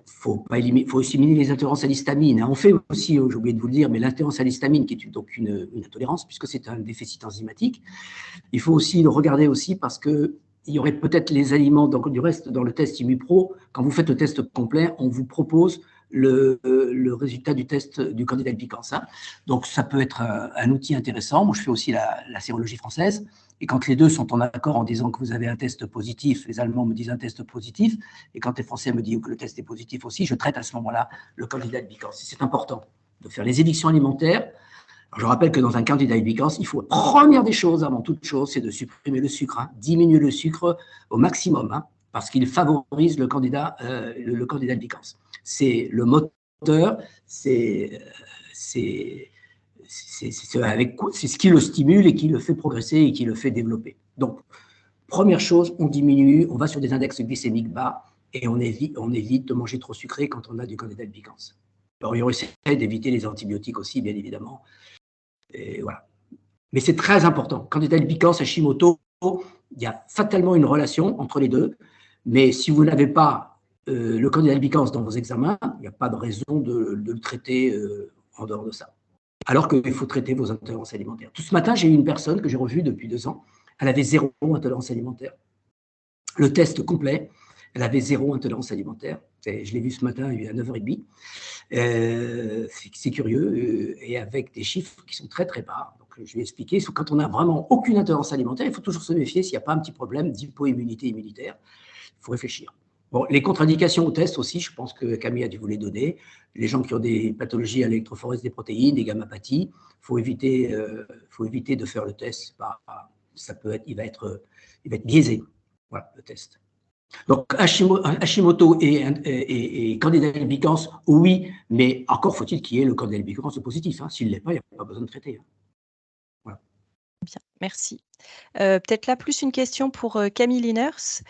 [SPEAKER 1] Il faut aussi éliminer les intolérances à l'histamine. On fait aussi, j'ai oublié de vous le dire, mais l'intolérance à l'histamine, qui est donc une intolérance, puisque c'est un déficit enzymatique. Il faut aussi le regarder aussi parce qu'il y aurait peut-être les aliments, donc du reste, dans le test ImuPro, quand vous faites le test complet, on vous propose le résultat du test du candidat albicans. Hein. Donc, ça peut être un outil intéressant. Moi, je fais aussi la sérologie française. Et quand les deux sont en accord en disant que vous avez un test positif, les Allemands me disent un test positif, et quand les Français me disent que le test est positif aussi, je traite à ce moment-là le candidat albicans. C'est important de faire les évinctions alimentaires. Alors, je rappelle que dans un candidat albicans, il faut, première des choses, avant toute chose, c'est de supprimer le sucre, hein, diminuer le sucre au maximum, hein, parce qu'il favorise le candidat albicans. C'est le moteur, c'est ce qui le stimule et qui le fait progresser et qui le fait développer. Donc, première chose, on diminue, on va sur des index glycémiques bas et on évite de manger trop sucré quand on a du candidat albicans. Alors, on essaie d'éviter les antibiotiques aussi, bien évidemment. Et voilà. Mais c'est très important. Candidat albicans, Hashimoto, il y a fatalement une relation entre les deux. Mais si vous n'avez pas le candidat albicans dans vos examens, il n'y a pas de raison de le traiter en dehors de ça. Alors qu'il faut traiter vos intolérances alimentaires. Tout ce matin, j'ai eu une personne que j'ai revue depuis 2 ans. Elle avait 0 intolérance alimentaire. Le test complet, elle avait 0 intolérance alimentaire. Je l'ai vu ce matin, il est à 9h30. C'est curieux, et avec des chiffres qui sont très, très bas. Donc, je lui ai expliqué, quand on n'a vraiment aucune intolérance alimentaire, il faut toujours se méfier s'il n'y a pas un petit problème d'hypoimmunité immunitaire. Il faut réfléchir. Bon, les contre-indications au test aussi, je pense que Camille a dû vous les donner. Les gens qui ont des pathologies à l'électrophorèse des protéines, des gammapathies, il faut éviter de faire le test. Il va être biaisé, voilà, le test. Donc, Hashimoto et candidat albicans, oui, mais encore faut-il qu'il y ait le candidat albicans positif. Hein. S'il ne l'est pas, il n'y a pas besoin de traiter. Hein.
[SPEAKER 2] Voilà. Bien, merci. Peut-être là plus une question pour Camille Liners.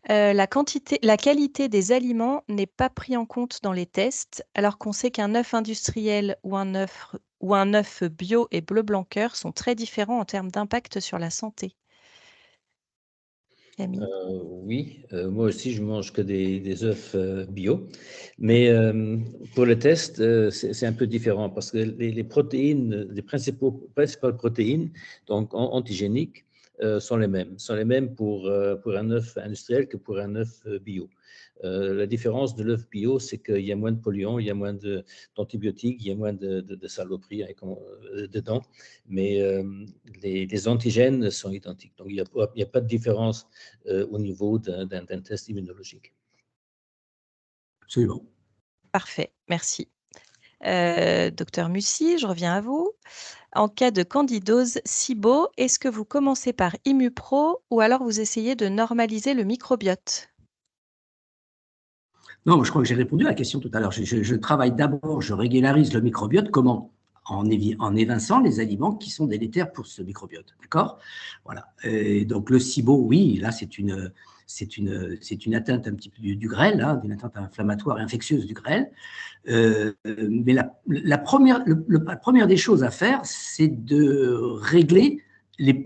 [SPEAKER 2] La qualité des aliments n'est pas pris en compte dans les tests, alors qu'on sait qu'un œuf industriel ou un œuf bio et bleu blanc cœur sont très différents en termes d'impact sur la santé. Camille.
[SPEAKER 3] Oui, moi aussi je mange que des œufs bio, mais pour le test, c'est un peu différent parce que les protéines, les principales protéines, donc antigéniques, sont les mêmes pour un œuf industriel que pour un œuf bio. La différence de l'œuf bio, c'est qu'il y a moins de polluants, il y a moins d'antibiotiques, il y a moins de saloperies dedans, mais les antigènes sont identiques. Donc, il n'y a pas de différence au niveau d'un test immunologique.
[SPEAKER 1] Absolument.
[SPEAKER 2] Parfait, merci. Docteur Mussy, je reviens à vous. En cas de candidose SIBO, est-ce que vous commencez par ImmuPro ou alors vous essayez de normaliser le microbiote?
[SPEAKER 1] Non, je crois que j'ai répondu à la question tout à l'heure. Je travaille d'abord, je régularise le microbiote. Comment? En évinçant les aliments qui sont délétères pour ce microbiote. D'accord? Voilà. Et donc, le SIBO, oui, là, c'est une atteinte un petit peu du grêle, hein, une atteinte inflammatoire et infectieuse du grêle. Mais la première des choses à faire, c'est de régler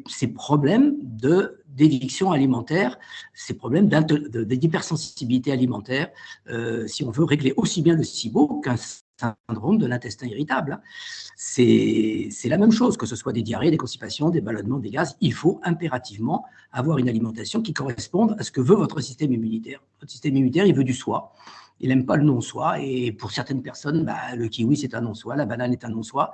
[SPEAKER 1] ces problèmes d'éviction alimentaire, ces problèmes d'hypersensibilité alimentaire, si on veut régler aussi bien le SIBO qu'un syndrome de l'intestin irritable. C'est la même chose, que ce soit des diarrhées, des constipations, des ballonnements, des gaz. Il faut impérativement avoir une alimentation qui corresponde à ce que veut votre système immunitaire. Votre système immunitaire, il veut du soi. Il n'aime pas le non-soi. Et pour certaines personnes, le kiwi, c'est un non-soi, la banane est un non-soi.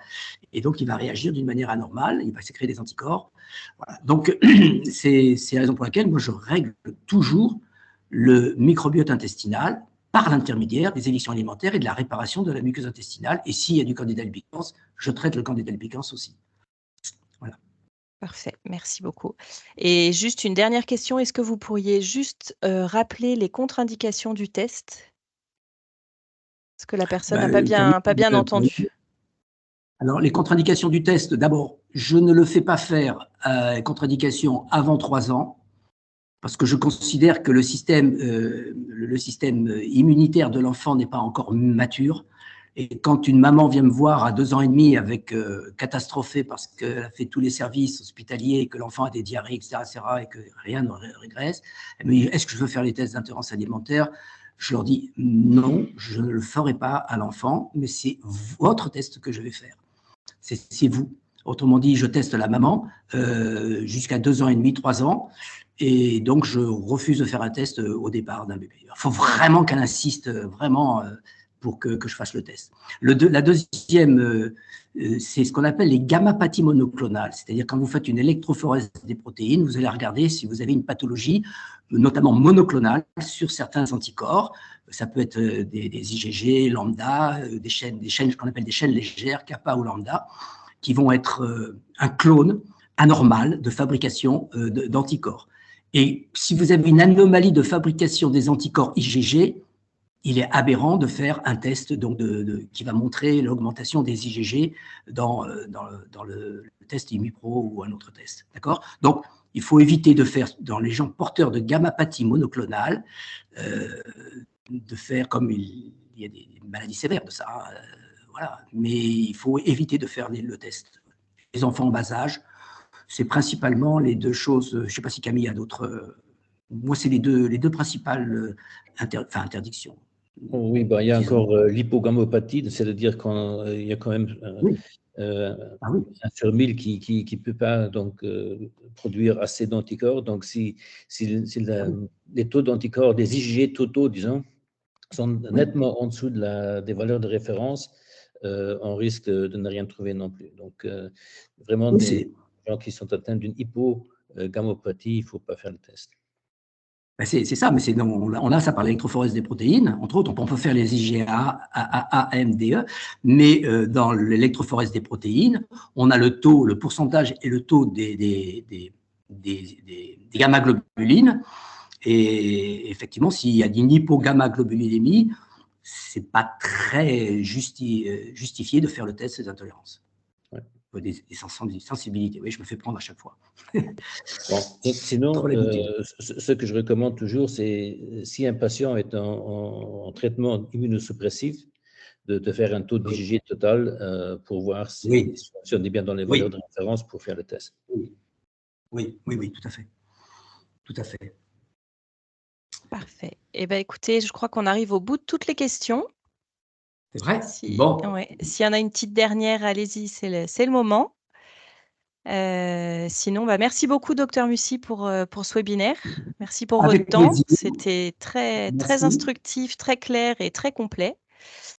[SPEAKER 1] Et donc, il va réagir d'une manière anormale, il va sécréter des anticorps. Voilà. Donc, c'est la raison pour laquelle moi, je règle toujours le microbiote intestinal par l'intermédiaire des évictions alimentaires et de la réparation de la muqueuse intestinale. Et s'il y a du candida albicans, je traite le candida albicans aussi. Voilà.
[SPEAKER 2] Parfait, merci beaucoup. Et juste une dernière question, est-ce que vous pourriez juste rappeler les contre-indications du test? Parce que la personne n'a pas bien entendu.
[SPEAKER 1] Alors, les contre-indications du test, d'abord, je ne le fais pas faire contre-indication avant 3 ans, parce que je considère que le système immunitaire de l'enfant n'est pas encore mature. Et quand une maman vient me voir à 2 ans et demi avec catastrophée parce qu'elle a fait tous les services hospitaliers et que l'enfant a des diarrhées, etc., et que rien ne régresse, elle me dit, est-ce que je veux faire les tests d'intolérance alimentaire? Je leur dis, non, je ne le ferai pas à l'enfant, mais c'est votre test que je vais faire. C'est vous. Autrement dit, je teste la maman jusqu'à 2 ans et demi, 3 ans, et donc je refuse de faire un test au départ d'un bébé. Il faut vraiment qu'elle insiste vraiment pour que je fasse le test. La deuxième, c'est ce qu'on appelle les gammapathies monoclonales, c'est-à-dire quand vous faites une électrophorèse des protéines, vous allez regarder si vous avez une pathologie, notamment monoclonale, sur certains anticorps. Ça peut être des IgG, lambda, des chaînes qu'on appelle des chaînes légères, kappa ou lambda, qui vont être un clone anormal de fabrication d'anticorps. Et si vous avez une anomalie de fabrication des anticorps IgG, il est aberrant de faire un test donc qui va montrer l'augmentation des IgG dans le test ImmuPro ou un autre test. D'accord? Donc, il faut éviter de faire, dans les gens porteurs de gammapathie monoclonale, de faire comme il y a des maladies sévères de ça. Voilà. Mais il faut éviter de faire le test. Les enfants en bas âge, c'est principalement les deux choses. Je ne sais pas si Camille a d'autres. Moi, c'est les deux principales interdictions.
[SPEAKER 3] Oui, il y a encore l'hypogammopathie, c'est-à-dire qu'il y a quand même un fermyle qui ne peut pas donc, produire assez d'anticorps. Donc, si les taux d'anticorps, des IgG totaux, disons, sont nettement en dessous des valeurs de référence, on risque de ne rien trouver non plus. Donc, vraiment, des gens qui sont atteints d'une hypogammopathie, il ne faut pas faire le test.
[SPEAKER 1] C'est ça, mais on a ça par l'électrophorèse des protéines, entre autres, on peut faire les IgA, AMDE, mais dans l'électrophorèse des protéines, on a le pourcentage et le taux des gamma-globulines, et effectivement, s'il y a une hypogamma-globulinémie, ce n'est pas très justifié de faire le test des intolérances. Des sensibilités. Oui, je me fais prendre à chaque fois.
[SPEAKER 3] Bon, sinon, ce que je recommande toujours, c'est si un patient est en traitement immunosuppressif, de faire un taux d'IgG total pour voir si on est bien dans les valeurs de référence pour faire le test.
[SPEAKER 1] Oui, tout à fait. Tout à fait.
[SPEAKER 2] Parfait. Eh bien, écoutez, je crois qu'on arrive au bout de toutes les questions.
[SPEAKER 1] C'est vrai?
[SPEAKER 2] Bon. Ouais. S'il y en a une petite dernière, allez-y, c'est le moment. Sinon, merci beaucoup, Docteur Mussy, pour ce webinaire. Merci pour votre temps. C'était très instructif, très clair et très complet.